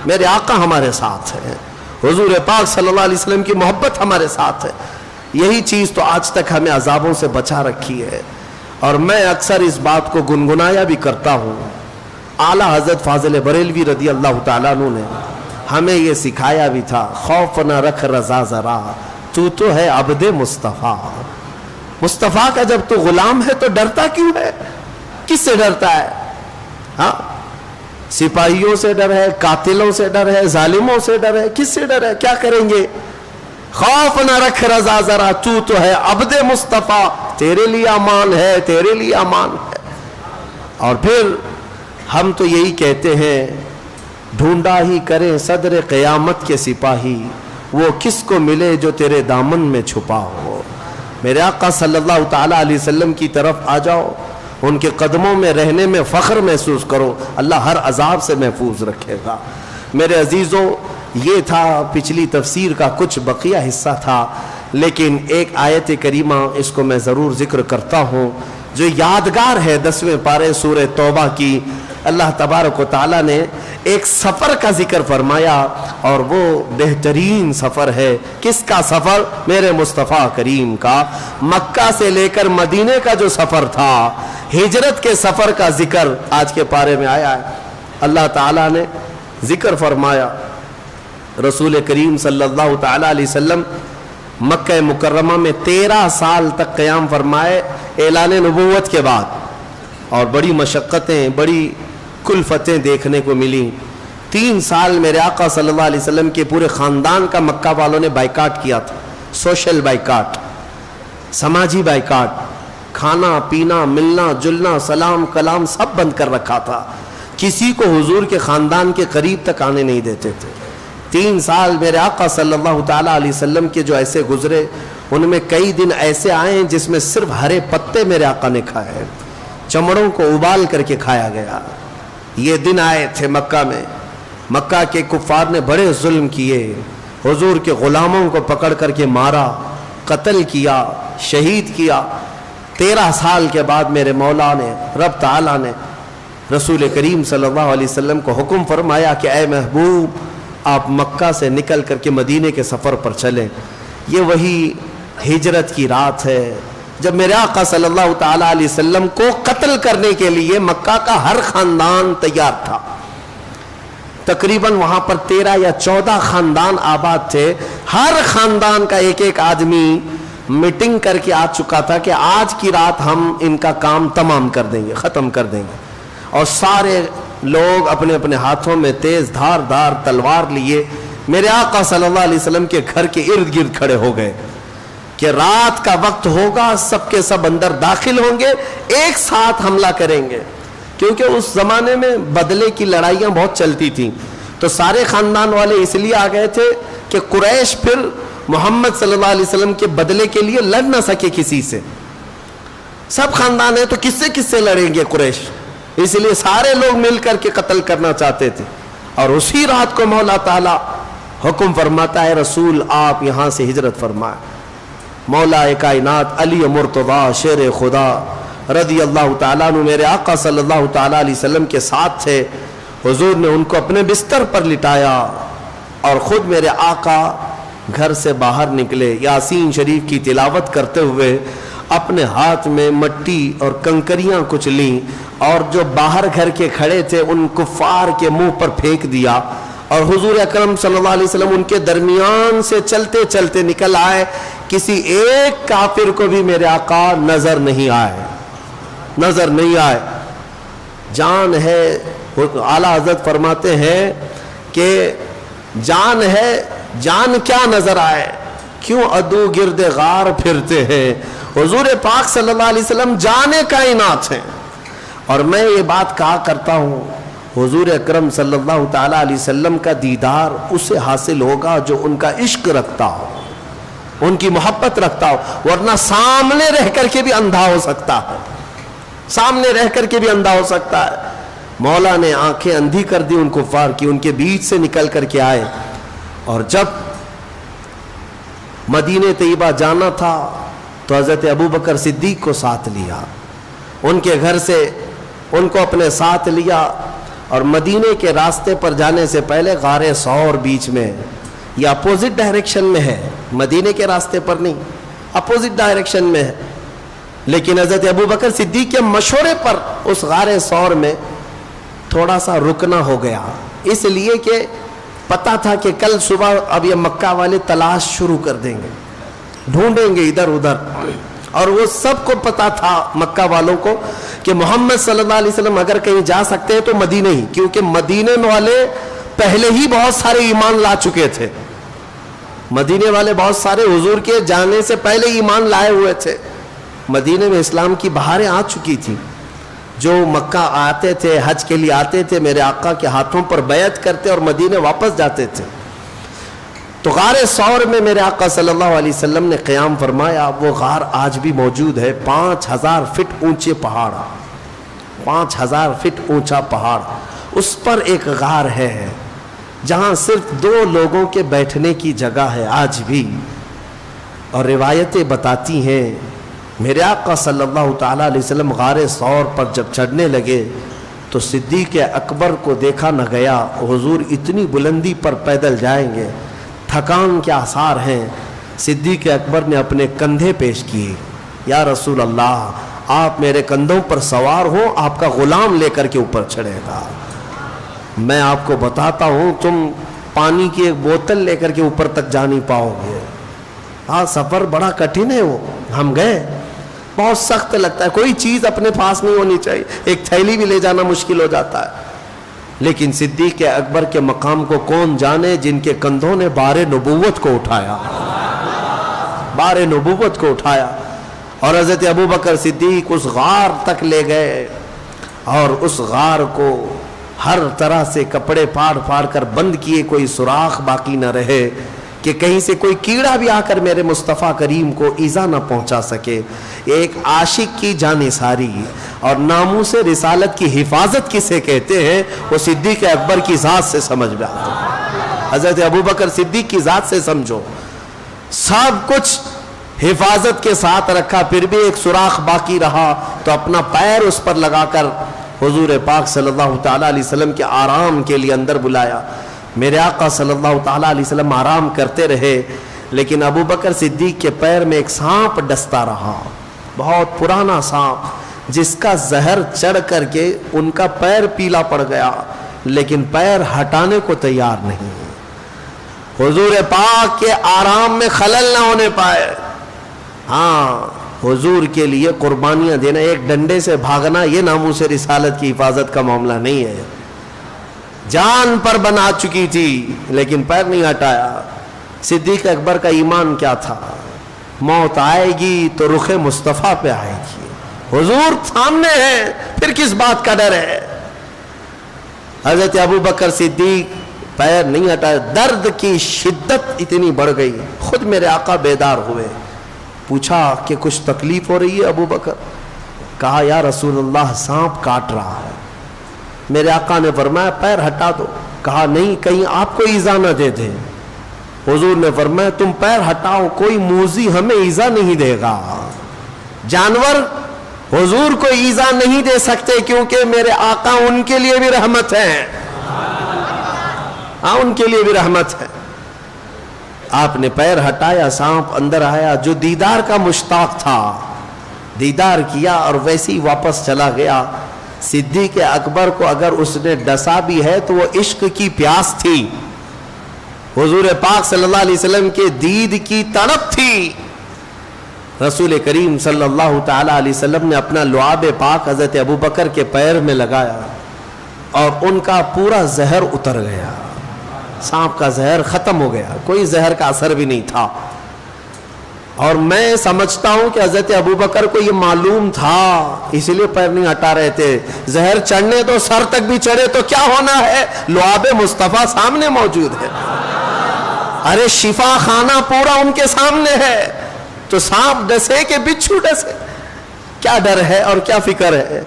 میرے آقا ہمارے ساتھ ہے، حضور پاک صلی اللہ علیہ وسلم کی محبت ہمارے ساتھ ہے۔ یہی چیز تو آج تک ہمیں عذابوں سے بچا رکھی ہے۔ اور میں اکثر اس بات کو گنگنایا بھی کرتا ہوں۔ اعلیٰ حضرت فاضل بریلوی رضی اللہ تعالیٰ عنہ نے ہمیں یہ سکھایا بھی تھا، خوف نہ رکھ رضا ذرا، تو ہے عبد مصطفیٰ۔ مصطفیٰ کا جب تو غلام ہے تو ڈرتا کیوں ہے؟ کس سے ڈرتا ہے؟ ہاں، سپاہیوں سے ڈر ہے، قاتلوں سے ڈر ہے، ظالموں سے ڈر ہے، کس سے ڈر ہے؟ کیا کریں گے؟ خوف نہ رکھ رضا ذرا، تو ہے عبد مصطفیٰ، تیرے لیے امان ہے، تیرے لیے امان ہے۔ اور پھر ہم تو یہی کہتے ہیں، ڈھونڈا ہی کریں صدر قیامت کے سپاہی، وہ کس کو ملے جو تیرے دامن میں چھپا ہو۔ میرے آقا صلی اللہ تعالیٰ علیہ وسلم کی طرف آ جاؤ، ان کے قدموں میں رہنے میں فخر محسوس کرو، اللہ ہر عذاب سے محفوظ رکھے گا۔ میرے عزیزوں، یہ تھا پچھلی تفسیر کا کچھ بقیہ حصہ تھا، لیکن ایک آیت کریمہ اس کو میں ضرور ذکر کرتا ہوں جو یادگار ہے 10ویں پارے سورہ توبہ کی۔ اللہ تبارک و تعالیٰ نے ایک سفر کا ذکر فرمایا، اور وہ بہترین سفر ہے۔ کس کا سفر؟ میرے مصطفیٰ کریم کا۔ مکہ سے لے کر مدینے کا جو سفر تھا، ہجرت کے سفر کا ذکر آج کے پارے میں آیا ہے۔ اللہ تعالیٰ نے ذکر فرمایا، رسول کریم صلی اللہ تعالیٰ علیہ وسلم مکہ مکرمہ میں 13 سال تک قیام فرمائے اعلان نبوت کے بعد، اور بڑی مشقتیں، بڑی کلفتیں دیکھنے کو ملی۔ 3 سال میرے آقا صلی اللہ علیہ وسلم کے پورے خاندان کا مکہ والوں نے بائیکاٹ کیا تھا، سوشل بائیکاٹ، سماجی بائیکاٹ، کھانا پینا ملنا جلنا سلام کلام سب بند کر رکھا تھا، کسی کو حضور کے خاندان کے قریب تک آنے نہیں دیتے تھے۔ 3 سال میرے آقا صلی اللہ تعالیٰ علیہ وسلم کے جو ایسے گزرے، ان میں کئی دن ایسے آئے ہیں جس میں صرف ہرے پتے میرے آقا نے کھائے، چمڑوں کو ابال کر کے کھایا گیا۔ یہ دن آئے تھے مکہ میں، مکہ کے کفار نے بڑے ظلم کیے، حضور کے غلاموں کو پکڑ کر کے مارا، قتل کیا، شہید کیا۔ 13 سال کے بعد میرے مولا نے، رب تعالیٰ نے رسول کریم صلی اللہ علیہ وسلم کو حکم فرمایا کہ اے محبوب، آپ مکہ سے نکل کر کے مدینے کے سفر پر چلیں۔ یہ وہی ہجرت کی رات ہے جب میرے آقا صلی اللہ تعالیٰ علیہ وسلم کو قتل کرنے کے لیے مکہ کا ہر خاندان تیار تھا۔ تقریباً وہاں پر 13 یا 14 خاندان آباد تھے، ہر خاندان کا ایک ایک آدمی میٹنگ کر کے آ چکا تھا کہ آج کی رات ہم ان کا کام تمام کر دیں گے، ختم کر دیں گے۔ اور سارے لوگ اپنے اپنے ہاتھوں میں تیز دھار تلوار لیے میرے آقا صلی اللہ علیہ وسلم کے گھر کے ارد گرد کھڑے ہو گئے کہ رات کا وقت ہوگا، سب کے سب اندر داخل ہوں گے، ایک ساتھ حملہ کریں گے۔ کیونکہ اس زمانے میں بدلے کی لڑائیاں بہت چلتی تھیں، تو سارے خاندان والے اس لیے آ گئے تھے کہ قریش پھر محمد صلی اللہ علیہ وسلم کے بدلے کے لیے لڑ نہ سکے کسی سے۔ سب خاندان ہیں تو کس سے لڑیں گے قریش، اس لیے سارے لوگ مل کر کے قتل کرنا چاہتے تھے. اور اسی رات کو مولا تعالیٰ حکم فرماتا ہے رسول آپ یہاں سے ہجرت فرمائیں. مولا کائنات علی مرتضیٰ شیر خدا رضی اللہ تعالیٰ عنہ میرے آقا صلی اللہ تعالیٰ علیہ وسلم کے ساتھ تھے. حضور نے ان کو اپنے بستر پر لٹایا اور خود میرے آقا گھر سے باہر نکلے یاسین شریف کی تلاوت کرتے ہوئے، اپنے ہاتھ میں مٹی اور کنکریاں کچھ لیں اور جو باہر گھر کے کھڑے تھے ان کفار کے منہ پر پھینک دیا، اور حضور اکرم صلی اللہ علیہ وسلم ان کے درمیان سے چلتے چلتے نکل آئے. کسی ایک کافر کو بھی میرے آقا نظر نہیں آئے. جان ہے، اعلیٰ حضرت فرماتے ہیں کہ جان ہے، جان کیا نظر آئے، کیوں عدو گرد غار پھرتے ہیں. حضور پاک صلی اللہ علیہ وسلم جانے کائنات ہیں. اور میں یہ بات کہا کرتا ہوں، حضور اکرم صلی اللہ تعالیٰ علیہ وسلم کا دیدار اسے حاصل ہوگا جو ان کا عشق رکھتا ہو، ان کی محبت رکھتا ہو، ورنہ سامنے رہ کر کے بھی اندھا ہو سکتا ہے، سامنے رہ کر کے بھی اندھا ہو سکتا ہے. مولا نے آنکھیں اندھی کر دی ان کفار کی، ان کے بیچ سے نکل کر کے آئے. اور جب مدینہ طیبہ جانا تھا تو حضرت ابوبکر صدیق کو ساتھ لیا، ان کے گھر سے ان کو اپنے ساتھ لیا. اور مدینے کے راستے پر جانے سے پہلے غار ثور بیچ میں، یہ اپوزٹ ڈائریکشن میں ہے، مدینے کے راستے پر نہیں، اپوزٹ ڈائریکشن میں ہے. لیکن حضرت ابوبکر صدیق کے مشورے پر اس غار ثور میں تھوڑا سا رکنا ہو گیا، اس لیے کہ پتا تھا کہ کل صبح اب یہ مکہ والے تلاش شروع کر دیں گے، ڈھونڈیں گے ادھر ادھر. اور وہ سب کو پتا تھا مکہ والوں کو کہ محمد صلی اللہ علیہ وسلم اگر کہیں جا سکتے ہیں تو مدینہ ہی، کیونکہ مدینے والے پہلے ہی بہت سارے ایمان لا چکے تھے. مدینے والے بہت سارے حضور کے جانے سے پہلے ایمان لائے ہوئے تھے. مدینے میں اسلام کی بہاریں آ چکی تھی. جو مکہ آتے تھے، حج کے لیے آتے تھے، میرے آقا کے ہاتھوں پر بیعت کرتے اور مدینے واپس جاتے تھے. تو غار ثور میں میرے آقا صلی اللہ علیہ وسلم نے قیام فرمایا. وہ غار آج بھی موجود ہے، 5000 فٹ اونچے پہاڑ، 5000 فٹ اونچا پہاڑ، اس پر ایک غار ہے جہاں صرف 2 لوگوں کے بیٹھنے کی جگہ ہے آج بھی. اور روایتیں بتاتی ہیں میرے آقا صلی اللہ تعالیٰ علیہ وسلم غار ثور پر جب چڑھنے لگے تو صدیق اکبر کو دیکھا نہ گیا. حضور اتنی بلندی پر پیدل جائیں گے، تھکان کے آثار ہیں. صدیق اکبر نے اپنے کندھے پیش کیے، یا رسول اللہ آپ میرے کندھوں پر سوار ہوں، آپ کا غلام لے کر کے اوپر چڑھے گا. میں آپ کو بتاتا ہوں تم پانی کی ایک بوتل لے کر کے اوپر تک جا نہیں پاؤ گے. ہاں سفر بڑا کٹھن ہے. وہ ہم گئے، بہت سخت لگتا ہے، کوئی چیز اپنے پاس نہیں ہونی چاہیے، ایک تھیلی بھی لے جانا مشکل ہو جاتا ہے. لیکن صدیق اکبر کے مقام کو کون جانے جن کے کندھوں نے بار نبوت کو اٹھایا، بار نبوت کو اٹھایا. اور حضرت ابوبکر صدیق اس غار تک لے گئے اور اس غار کو ہر طرح سے کپڑے پھاڑ پھاڑ کر بند کیے، کوئی سوراخ باقی نہ رہے کہ کہیں سے کوئی کیڑا بھی آ کر میرے مصطفیٰ کریم کو ایذا نہ پہنچا سکے. ایک عاشق کی جانثاری اور ناموس رسالت کی حفاظت کسے کہتے ہیں وہ صدیق اکبر کی ذات سے سمجھ میں آتا ہے. حضرت ابوبکر صدیق کی ذات سے سمجھو، سب کچھ حفاظت کے ساتھ رکھا، پھر بھی ایک سوراخ باقی رہا تو اپنا پیر اس پر لگا کر حضور پاک صلی اللہ تعالیٰ علیہ وسلم کے آرام کے لیے اندر بلایا. میرے آقا صلی اللہ تعالیٰ علیہ وسلم آرام کرتے رہے، لیکن ابوبکر صدیق کے پیر میں ایک سانپ ڈستا رہا، بہت پرانا سانپ جس کا زہر چڑھ کر کے ان کا پیر پیلا پڑ گیا، لیکن پیر ہٹانے کو تیار نہیں. حضور پاک کے آرام میں خلل نہ ہونے پائے. ہاں حضور کے لیے قربانیاں دینا، ایک ڈنڈے سے بھاگنا، یہ ناموس رسالت کی حفاظت کا معاملہ نہیں ہے. جان پر بنا چکی تھی لیکن پیر نہیں ہٹایا. صدیق اکبر کا ایمان کیا تھا؟ موت آئے گی تو رخ مصطفیٰ پہ آئے گی، حضور سامنے ہے، پھر کس بات کا ڈر ہے. حضرت ابوبکر صدیق پیر نہیں ہٹائے. درد کی شدت اتنی بڑھ گئی، خود میرے آقا بیدار ہوئے. پوچھا کہ کچھ تکلیف ہو رہی ہے ابوبکر؟ کہا یا رسول اللہ سانپ کاٹ رہا ہے. میرے آقا نے فرمایا پیر ہٹا دو. کہا نہیں کہیں آپ کو ایزا نہ دے دے. حضور نے فرمایا تم پیر ہٹاؤ, کوئی موذی ہمیں ایزا نہیں دے گا. جانور حضور کو ایزا نہیں دے سکتے کیونکہ میرے آقا ان کے لیے بھی رحمت ہے. ہاں ان کے لیے بھی رحمت ہے. آپ نے پیر ہٹایا, سانپ اندر آیا. جو دیدار کا مشتاق تھا دیدار کیا اور ویسے ہی واپس چلا گیا. صدیق اکبر کو اگر اس نے ڈسا بھی ہے تو وہ عشق کی پیاس تھی, حضور پاک صلی اللہ علیہ وسلم کے دید کی تڑپ تھی. رسول کریم صلی اللہ تعالی علیہ وسلم نے اپنا لعاب پاک حضرت ابو بکر کے پیر میں لگایا اور ان کا پورا زہر اتر گیا. سانپ کا زہر ختم ہو گیا, کوئی زہر کا اثر بھی نہیں تھا. اور میں سمجھتا ہوں کہ حضرت ابو بکر کو یہ معلوم تھا, اسی لیے پیر نہیں ہٹا رہے تھے. زہر چڑھنے تو سر تک بھی چڑھے تو کیا ہونا ہے, لعاب مصطفیٰ سامنے موجود ہے. ارے شفا خانہ پورا ان کے سامنے ہے, تو سانپ ڈسے کہ بچھو ڈسے, کیا ڈر ہے اور کیا فکر ہے.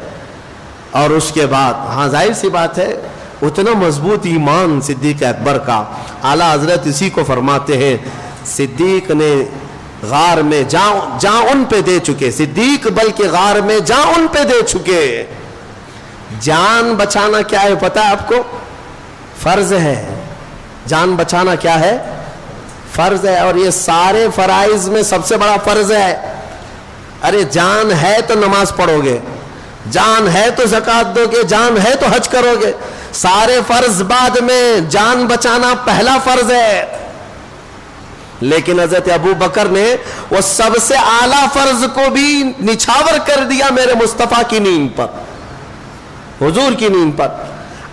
اور اس کے بعد ہاں ظاہر سی بات ہے اتنا مضبوط ایمان صدیق اکبر کا. اعلیٰ حضرت اسی کو فرماتے ہیں صدیق نے غار میں جاں ان پہ دے چکے. صدیق بلکہ غار میں جاں ان پہ دے چکے. جان بچانا کیا ہے پتہ ہے آپ کو؟ فرض ہے. جان بچانا کیا ہے؟ فرض ہے. اور یہ سارے فرائض میں سب سے بڑا فرض ہے. ارے جان ہے تو نماز پڑھو گے, جان ہے تو زکوٰۃ دو گے, جان ہے تو حج کرو گے. سارے فرض بعد میں, جان بچانا پہلا فرض ہے. لیکن حضرت ابو بکر نے وہ سب سے اعلیٰ فرض کو بھی نچھاور کر دیا میرے مصطفیٰ کی نیند پر, حضور کی نیند پر.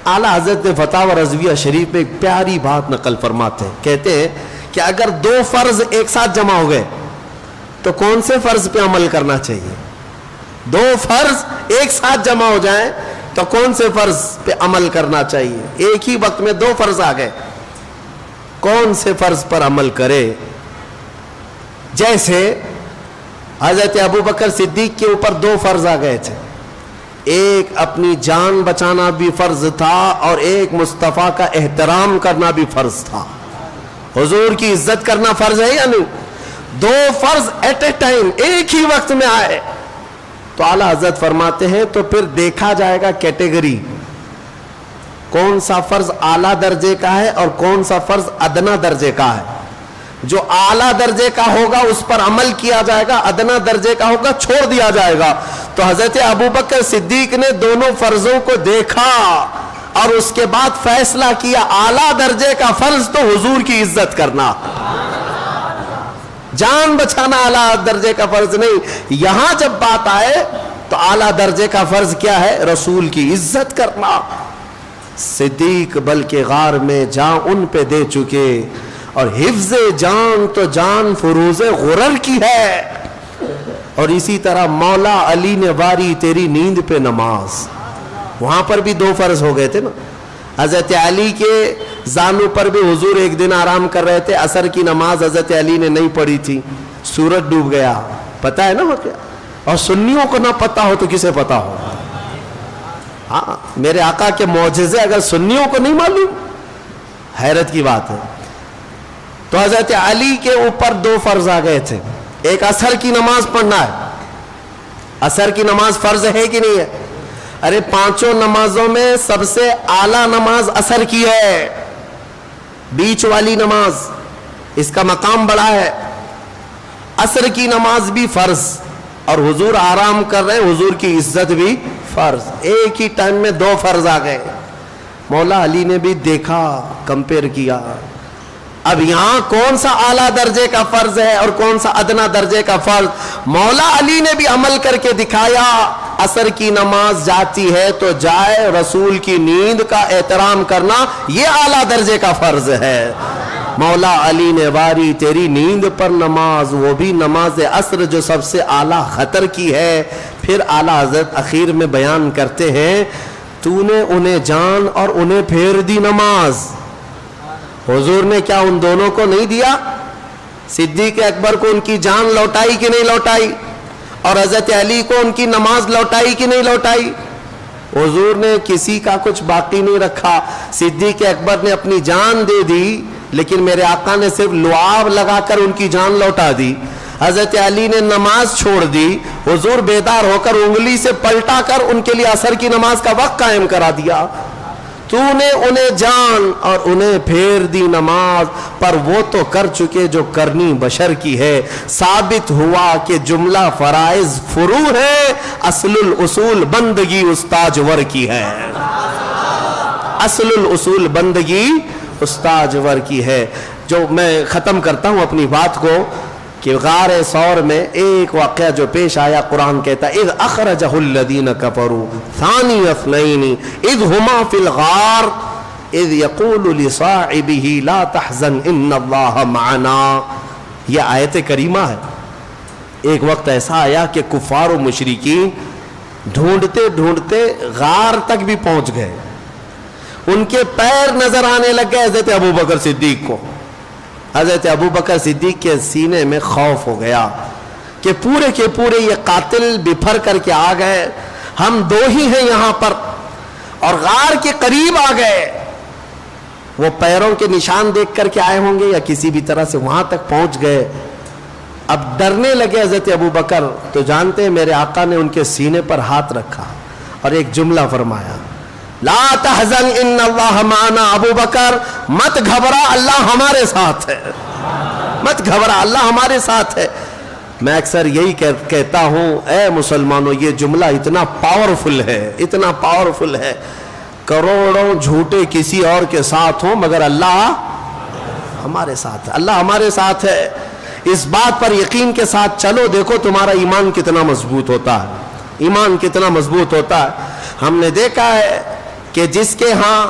اعلیٰ حضرت فتاوی رضویہ شریف میں ایک پیاری بات نقل فرماتے ہیں. کہتے ہیں کہ اگر دو فرض ایک ساتھ جمع ہو گئے تو کون سے فرض پہ عمل کرنا چاہیے؟ دو فرض ایک ساتھ جمع ہو جائیں تو کون سے فرض پہ عمل کرنا چاہیے؟ ایک ہی وقت میں دو فرض آ گئے, کون سے فرض پر عمل کرے؟ جیسے حضرت ابو بکر صدیق کے اوپر دو فرض آ گئے تھے, ایک اپنی جان بچانا بھی فرض تھا اور ایک مصطفیٰ کا احترام کرنا بھی فرض تھا. حضور کی عزت کرنا فرض ہے یا نہیں؟ دو فرض ایٹ اے ٹائم ایک ہی وقت میں آئے تو اعلیٰ حضرت فرماتے ہیں تو پھر دیکھا جائے گا کیٹیگری, کون سا فرض اعلیٰ درجے کا ہے اور کون سا فرض ادنا درجے کا ہے. جو اعلیٰ درجے کا ہوگا اس پر عمل کیا جائے گا, ادنا درجے کا ہوگا چھوڑ دیا جائے گا. تو حضرت ابو بکر صدیق نے دونوں فرضوں کو دیکھا اور اس کے بعد فیصلہ کیا اعلیٰ درجے کا فرض تو حضور کی عزت کرنا, جان بچانا اعلیٰ درجے کا فرض نہیں. یہاں جب بات آئے تو اعلیٰ درجے کا فرض کیا ہے؟ رسول کی عزت کرنا. صدیق بلکہ غار میں جان ان پہ دے چکے, اور حفظ جان تو جان فروز غرر کی ہے. اور اسی طرح مولا علی نے واری تیری نیند پہ نماز, وہاں پر بھی دو فرض ہو گئے تھے نا. حضرت علی کے زانو پر بھی حضور ایک دن آرام کر رہے تھے, عصر کی نماز حضرت علی نے نہیں پڑھی تھی, سورج ڈوب گیا. پتہ ہے نا وہ کیا؟ اور سنیوں کو نہ پتہ ہو تو کسے پتہ ہو؟ ہاں میرے آقا کے معجزے اگر سنیوں کو نہیں معلوم, حیرت کی بات ہے. تو حضرت علی کے اوپر دو فرض آ گئے تھے. ایک عصر کی نماز پڑھنا ہے. عصر کی نماز فرض ہے کہ نہیں ہے؟ ارے پانچوں نمازوں میں سب سے اعلیٰ نماز عصر کی ہے, بیچ والی نماز, اس کا مقام بڑا ہے. عصر کی نماز بھی فرض, اور حضور آرام کر رہے ہیں, حضور کی عزت بھی فرض. ایک ہی ٹائم میں دو فرض آ گئے. مولا علی نے بھی دیکھا, کمپیئر کیا. اب یہاں کون سا اعلیٰ درجے کا فرض ہے اور کون سا ادنا درجے کا فرض؟ مولا علی نے بھی عمل کر کے دکھایا. عصر کی نماز جاتی ہے تو جائے, رسول کی نیند کا احترام کرنا یہ اعلیٰ درجے کا فرض ہے. مولا علی نے واری تیری نیند پر نماز, وہ بھی نماز عصر جو سب سے اعلیٰ خطر کی ہے. پھر اعلیٰ حضرت اخیر میں بیان کرتے ہیں تو نے انہیں جان اور انہیں پھیر دی نماز. حضور نے کیا ان دونوں کو نہیں دیا؟ صدیق اکبر کو ان کی جان لوٹائی کہ نہیں لوٹائی؟ اور حضرت علی کو ان کی نماز لوٹائی کہ نہیں لوٹائی؟ حضور نے کسی کا کچھ باقی نہیں رکھا. صدیق اکبر نے اپنی جان دے دی لیکن میرے آقا نے صرف لعاب لگا کر ان کی جان لوٹا دی. حضرت علی نے نماز چھوڑ دی, حضور بیدار ہو کر انگلی سے پلٹا کر ان کے لیے عصر کی نماز کا وقت قائم کرا دیا. تو نے انہیں جان اور انہیں پھیر دی نماز, پر وہ تو کر چکے جو کرنی بشر کی ہے. ثابت ہوا کہ جملہ فرائض فروع ہے, اصل الاصول بندگی استاجور کی ہے. اصل الاصول بندگی استاجور کی ہے. جو میں ختم کرتا ہوں اپنی بات کو کہ غار ثور میں ایک واقعہ جو پیش آیا, قرآن کہتا ہے اذ اخرجہ الذین کفروا ثانی اثنین اذ ہما فی الغار اذ یقول لصاحبہ لا تحزن ان اللہ معنا. یہ آیت کریمہ ہے. ایک وقت ایسا آیا کہ کفار و مشرکین ڈھونڈتے ڈھونڈتے غار تک بھی پہنچ گئے. ان کے پیر نظر آنے لگ گئے حضرت ابوبکر صدیق کو. حضرت ابوبکر صدیق کے سینے میں خوف ہو گیا کہ پورے کے پورے یہ قاتل بپھر کر کے آ گئے, ہم دو ہی ہیں یہاں پر, اور غار کے قریب آ گئے. وہ پیروں کے نشان دیکھ کر کے آئے ہوں گے یا کسی بھی طرح سے وہاں تک پہنچ گئے. اب ڈرنے لگے حضرت ابوبکر. تو جانتے ہیں میرے آقا نے ان کے سینے پر ہاتھ رکھا اور ایک جملہ فرمایا, لا تحزن ان اللہ معنا. ابو بکر مت گھبرا, اللہ ہمارے ساتھ ہے. مت گھبرا, اللہ ہمارے ساتھ ہے. میں اکثر یہی کہتا ہوں, اے مسلمانوں, یہ جملہ اتنا پاورفل ہے, اتنا پاورفل ہے. کروڑوں جھوٹے کسی اور کے ساتھ ہوں مگر اللہ ہمارے ساتھ ہے. اللہ ہمارے ساتھ ہے. اس بات پر یقین کے ساتھ چلو, دیکھو تمہارا ایمان کتنا مضبوط ہوتا ہے. ایمان کتنا مضبوط ہوتا ہے. ہم نے دیکھا ہے کہ جس کے ہاں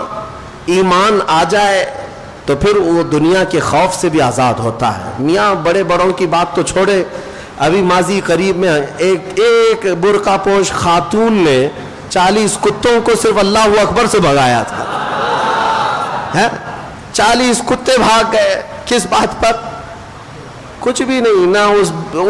ایمان آ جائے تو پھر وہ دنیا کے خوف سے بھی آزاد ہوتا ہے. میاں بڑے بڑوں کی بات تو چھوڑے, ابھی ماضی قریب میں ایک برقع پوش خاتون نے 40 کتوں کو صرف اللہ اکبر سے بھگایا تھا. 40 کتے بھاگ گئے. کس بات پر؟ کچھ بھی نہیں. نہ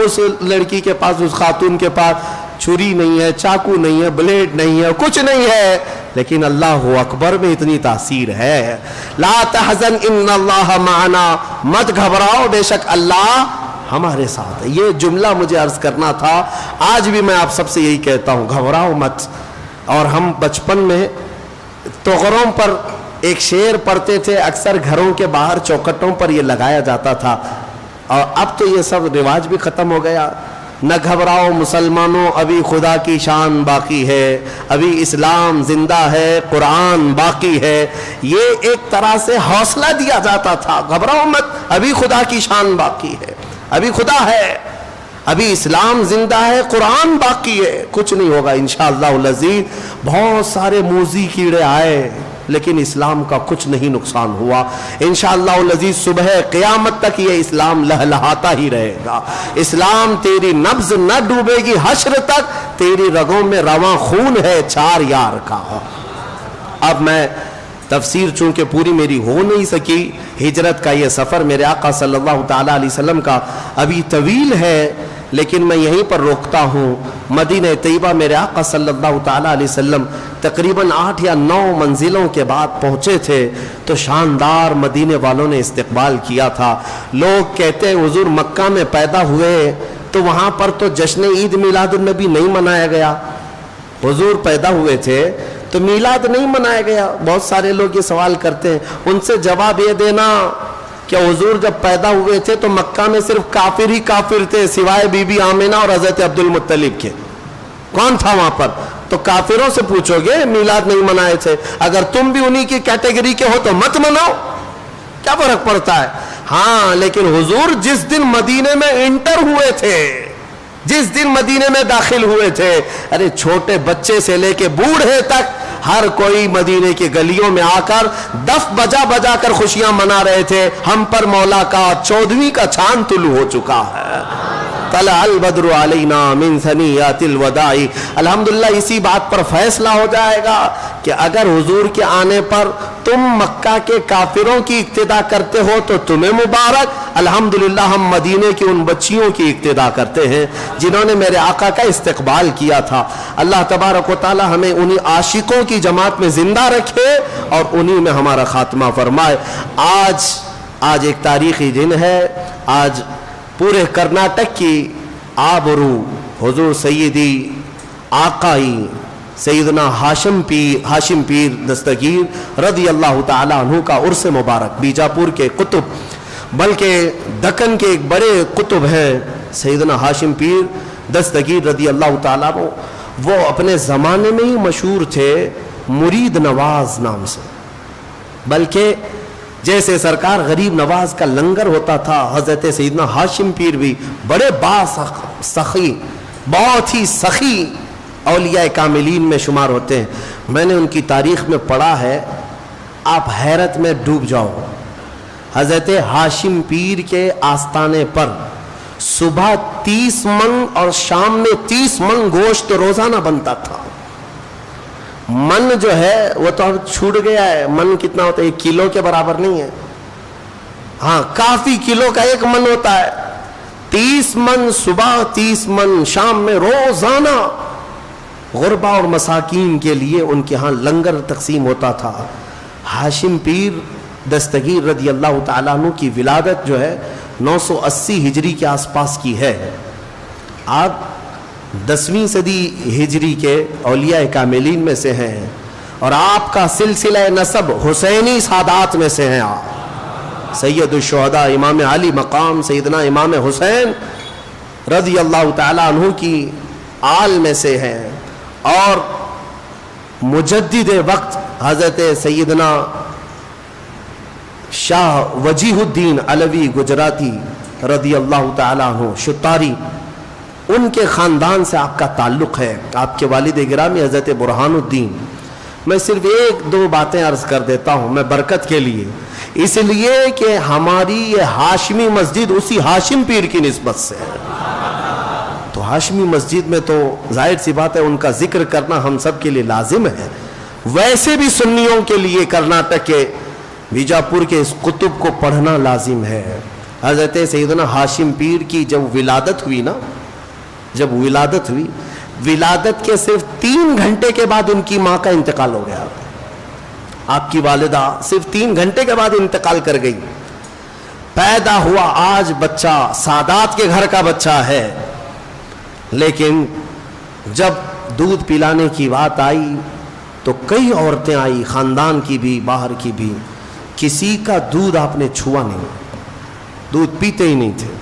اس لڑکی کے پاس, اس خاتون کے پاس چھری نہیں ہے, چاقو نہیں ہے, بلیڈ نہیں ہے, کچھ نہیں ہے, لیکن اللہ اکبر میں اتنی تاثیر ہے. لا تحزن ان اللہ معنا. مت گھبراؤ, بے شک اللہ ہمارے ساتھ ہے. یہ جملہ مجھے عرض کرنا تھا. آج بھی میں آپ سب سے یہی کہتا ہوں, گھبراؤ مت. اور ہم بچپن میں طغروں پر ایک شعر پڑھتے تھے, اکثر گھروں کے باہر چوکھٹوں پر یہ لگایا جاتا تھا, اور اب تو یہ سب رواج بھی ختم ہو گیا. نہ گھبراؤ مسلمانوں, ابھی خدا کی شان باقی ہے, ابھی اسلام زندہ ہے, قرآن باقی ہے. یہ ایک طرح سے حوصلہ دیا جاتا تھا, گھبراؤ مت, ابھی خدا کی شان باقی ہے, ابھی خدا ہے, ابھی اسلام زندہ ہے, قرآن باقی ہے, کچھ نہیں ہوگا انشاءاللہ العزیز. بہت سارے موذی کیڑے آئے لیکن اسلام کا کچھ نہیں نقصان ہوا انشاءاللہ العزیز. صبح قیامت تک یہ اسلام لہلہاتا ہی رہے گا. اسلام تیری نبض نہ ڈوبے گی, حشر تک تیری رگوں میں رواں خون ہے 4 یار کا. اب میں تفسیر چونکہ پوری میری ہو نہیں سکی, ہجرت کا یہ سفر میرے آقا صلی اللہ تعالیٰ علیہ وسلم کا ابھی طویل ہے, لیکن میں یہیں پر روکتا ہوں. مدینہ طیبہ میرے آقا صلی اللہ تعالیٰ علیہ وسلم تقریباً 8 یا 9 منزلوں کے بعد پہنچے تھے تو شاندار مدینے والوں نے استقبال کیا تھا. لوگ کہتے ہیں حضور مکہ میں پیدا ہوئے تو وہاں پر تو جشن عید میلاد النبی نہیں منایا گیا. حضور پیدا ہوئے تھے تو میلاد نہیں منایا گیا. بہت سارے لوگ یہ سوال کرتے ہیں, ان سے جواب یہ دینا کہ حضور جب پیدا ہوئے تھے تو مکہ میں صرف کافر ہی کافر تھے سوائے بی بی آمنہ اور حضرت عبد المطلب کے. کون تھا وہاں پر؟ تو کافروں سے پوچھو گے میلاد نہیں منائے تھے. اگر تم بھی انہی کی کیٹیگری کے ہو تو مت مناؤ, کیا فرق پڑتا ہے. ہاں لیکن حضور جس دن مدینے میں انٹر ہوئے تھے, جس دن مدینے میں داخل ہوئے تھے, ارے چھوٹے بچے سے لے کے بوڑھے تک ہر کوئی مدینے کی گلیوں میں آ کر دف بجا بجا کر خوشیاں منا رہے تھے. ہم پر مولا کا 14ویں کا چاند طلوع ہو چکا ہے. طلع البدر علینا من ثنیات الوداع. الحمدللہ اسی بات پر فیصلہ ہو جائے گا کہ اگر حضور کے آنے پر تم مکہ کے کافروں کی اقتدا کرتے ہو تو تمہیں مبارک, الحمدللہ ہم مدینے کی ان بچیوں کی اقتدا کرتے ہیں جنہوں نے میرے آقا کا استقبال کیا تھا. اللہ تبارک و تعالی ہمیں انہی عاشقوں کی جماعت میں زندہ رکھے اور انہی میں ہمارا خاتمہ فرمائے. آج ایک تاریخی دن ہے. آج پورے کرناٹک کی آبرو حضور سیدی آقائی سیدنا ہاشم پیر دستگیر رضی اللہ تعالیٰ عنہ کا عرس مبارک. بیجاپور کے قطب بلکہ دکن کے ایک بڑے قطب ہیں سیدنا ہاشم پیر دستگیر رضی اللہ تعالیٰ عنہ. وہ اپنے زمانے میں ہی مشہور تھے مرید نواز نام سے. بلکہ جیسے سرکار غریب نواز کا لنگر ہوتا تھا, حضرت سیدنا ہاشم پیر بھی بڑے سخی بہت ہی سخی اولیاء کاملین میں شمار ہوتے ہیں. میں نے ان کی تاریخ میں پڑھا ہے, آپ حیرت میں ڈوب جاؤ. حضرت ہاشم پیر کے آستانے پر صبح 30 من اور شام میں 30 من گوشت روزانہ بنتا تھا. من جو ہے وہ تو چھوٹ گیا ہے, من کتنا ہوتا ہے, 1 کلو کے برابر نہیں ہے, ہاں کافی کلو کا 1 من ہوتا ہے. 30 من صبح 30 من شام میں روزانہ غربا اور مساکین کے لیے ان کے ہاں لنگر تقسیم ہوتا تھا. ہاشم پیر دستگیر رضی اللہ تعالیٰ عنہ کی ولادت جو ہے 980 ہجری کے آس پاس کی ہے. آپ 10ویں صدی ہجری کے اولیاء کاملین میں سے ہیں اور آپ کا سلسلہ نسب حسینی سادات میں سے ہیں. آپ سید الشہداء امام علی مقام سیدنا امام حسین رضی اللہ تعالیٰ عنہ کی آل میں سے ہیں. اور مجدد وقت حضرت سیدنا شاہ وجیہ الدین علوی گجراتی رضی اللہ تعالیٰ عنہ شتاری, ان کے خاندان سے آپ کا تعلق ہے. آپ کے والد گرامی حضرت برہان الدین. میں صرف 1-2 باتیں عرض کر دیتا ہوں میں برکت کے لیے, اس لیے کہ ہماری یہ ہاشمی مسجد اسی ہاشم پیر کی نسبت سے ہے. تو ہاشمی مسجد میں تو ظاہر سی بات ہے ان کا ذکر کرنا ہم سب کے لیے لازم ہے. ویسے بھی سنیوں کے لیے کرناٹک کے بیجاپور کے اس قطب کو پڑھنا لازم ہے. حضرت سیدنا ہاشم پیر کی جب ولادت ہوئی, ولادت کے صرف 3 گھنٹے کے بعد ان کی ماں کا انتقال ہو گیا. آپ کی والدہ صرف 3 گھنٹے کے بعد انتقال کر گئی. پیدا ہوا آج بچہ سادات کے گھر کا بچہ ہے, لیکن جب دودھ پلانے کی بات آئی تو کئی عورتیں آئی, خاندان کی بھی باہر کی بھی. کسی کا دودھ آپ نے چھوا نہیں, دودھ پیتے ہی نہیں تھے.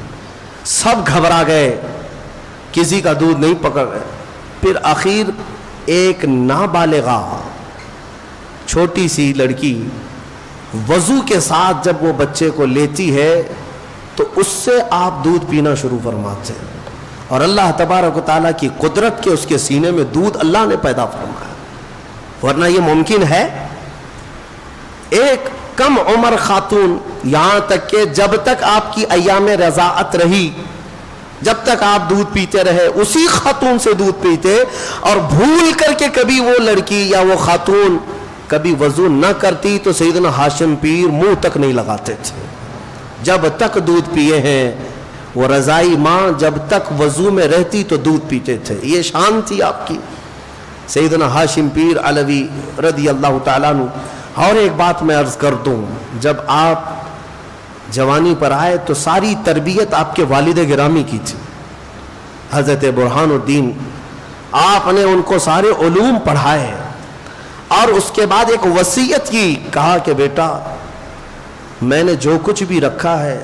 سب گھبرا گئے, کسی کا دودھ نہیں پکڑ گئے. پھر آخر ایک نابالغہ چھوٹی سی لڑکی وضو کے ساتھ جب وہ بچے کو لیتی ہے تو اس سے آپ دودھ پینا شروع فرماتے ہیں. اور اللہ تبارک و تعالیٰ کی قدرت کے اس کے سینے میں دودھ اللہ نے پیدا فرمایا, ورنہ یہ ممکن ہے. ایک کم عمر خاتون, یہاں تک کہ جب تک آپ کی ایام رضاعت رہی, جب تک آپ دودھ پیتے رہے اسی خاتون سے دودھ پیتے, اور بھول کر کے کبھی وہ لڑکی یا وہ خاتون کبھی وضو نہ کرتی تو سیدنا ہاشم پیر منہ تک نہیں لگاتے تھے. جب تک دودھ پیے ہیں, وہ رضائی ماں جب تک وضو میں رہتی تو دودھ پیتے تھے. یہ شان تھی آپ کی سیدنا ہاشم پیر علوی رضی اللہ تعالیٰ عنہ. اور ایک بات میں عرض کر دوں, جب آپ جوانی پر آئے تو ساری تربیت آپ کے والد گرامی کی تھی حضرت برہان الدین. آپ نے ان کو سارے علوم پڑھائے اور اس کے بعد ایک وصیت کی, کہا کہ بیٹا میں نے جو کچھ بھی رکھا ہے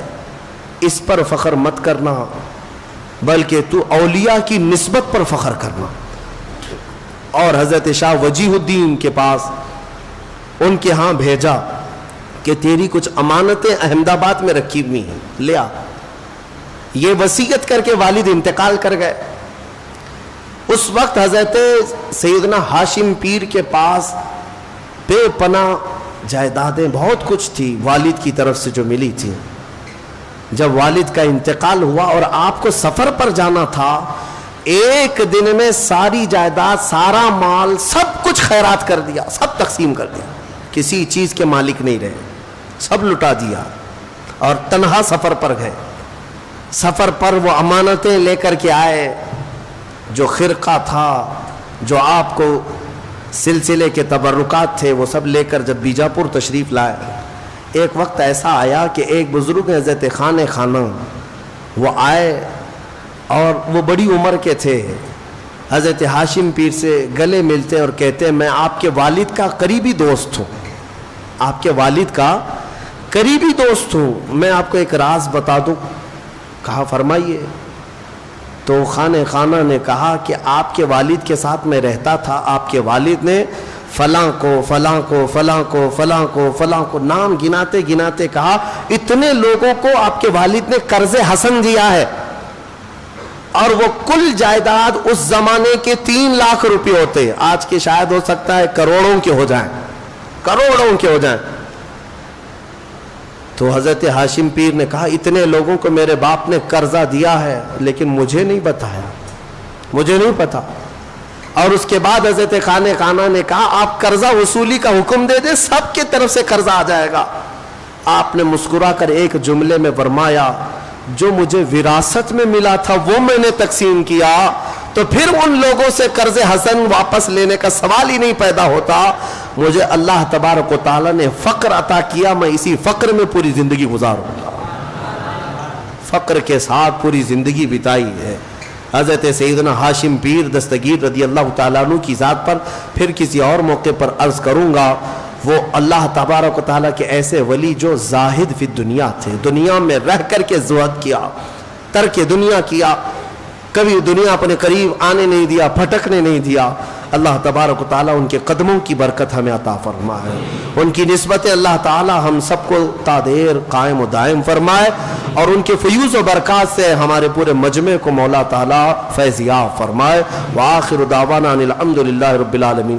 اس پر فخر مت کرنا, بلکہ تو اولیاء کی نسبت پر فخر کرنا. اور حضرت شاہ وجیہ الدین کے پاس ان کے ہاں بھیجا کہ تیری کچھ امانتیں احمد آباد میں رکھی ہوئی ہیں, لے آ. یہ وصیت کر کے والد انتقال کر گئے. اس وقت حضرت سیدنا ہاشم پیر کے پاس بے پناہ جائیدادیں بہت کچھ تھی والد کی طرف سے جو ملی تھی. جب والد کا انتقال ہوا اور آپ کو سفر پر جانا تھا, ایک دن میں ساری جائیداد, سارا مال, سب کچھ خیرات کر دیا, سب تقسیم کر دیا. کسی چیز کے مالک نہیں رہے, سب لٹا دیا. اور تنہا سفر پر گئے. سفر پر وہ امانتیں لے کر کے آئے، جو خرقہ تھا، جو آپ کو سلسلے کے تبرکات تھے، وہ سب لے کر جب بیجاپور تشریف لائے. ایک وقت ایسا آیا کہ ایک بزرگ حضرت خانہ وہ آئے اور وہ بڑی عمر کے تھے. حضرت ہاشم پیر سے گلے ملتے اور کہتے میں آپ کے والد کا قریبی دوست ہوں، آپ کے والد کا قریبی دوست ہوں، میں آپ کو ایک راز بتا دوں. کہا فرمائیے. تو خانہ نے کہا کہ آپ کے والد کے ساتھ میں رہتا تھا، آپ کے والد نے فلاں کو فلاں کو فلاں کو فلاں کو فلاں کو نام گناتے گناتے کہا اتنے لوگوں کو آپ کے والد نے قرض حسن دیا ہے، اور وہ کل جائیداد اس زمانے کے 3 لاکھ روپے ہوتے، آج کے شاید ہو سکتا ہے کروڑوں کے ہو جائیں، کروڑوں کے ہو جائیں. تو حضرت ہاشم پیر نے کہا اتنے لوگوں کو میرے باپ نے قرضہ دیا ہے لیکن مجھے نہیں بتایا، مجھے نہیں پتا. اور اس کے بعد حضرت خانہ نے کہا آپ قرضہ وصولی کا حکم دے دیں، سب کی طرف سے قرضہ آ جائے گا. آپ نے مسکرا کر ایک جملے میں فرمایا جو مجھے وراثت میں ملا تھا وہ میں نے تقسیم کیا، تو پھر ان لوگوں سے قرض حسن واپس لینے کا سوال ہی نہیں پیدا ہوتا. مجھے اللہ تبارک و تعالیٰ نے فقر عطا کیا، میں اسی فقر میں پوری زندگی گزاروں گا. فقر کے ساتھ پوری زندگی بتائی ہے. حضرت سیدنا ہاشم پیر دستگیر رضی اللہ تعالیٰ عنہ کی ذات پر پھر کسی اور موقع پر عرض کروں گا. وہ اللہ تبارک و تعالیٰ کے ایسے ولی جو زاہد فی دنیا تھے، دنیا میں رہ کر کے زہد کیا، ترک دنیا کیا، کبھی دنیا اپنے قریب آنے نہیں دیا، پھٹکنے نہیں دیا. اللہ تبارک و تعالیٰ ان کے قدموں کی برکت ہمیں عطا فرمائے، ان کی نسبت اللہ تعالیٰ ہم سب کو تا دیر قائم و دائم فرمائے، اور ان کے فیوز و برکات سے ہمارے پورے مجمع کو مولا تعالیٰ فیض یاب فرمائے. وآخر دعوانا ان الحمد للہ رب العالمین.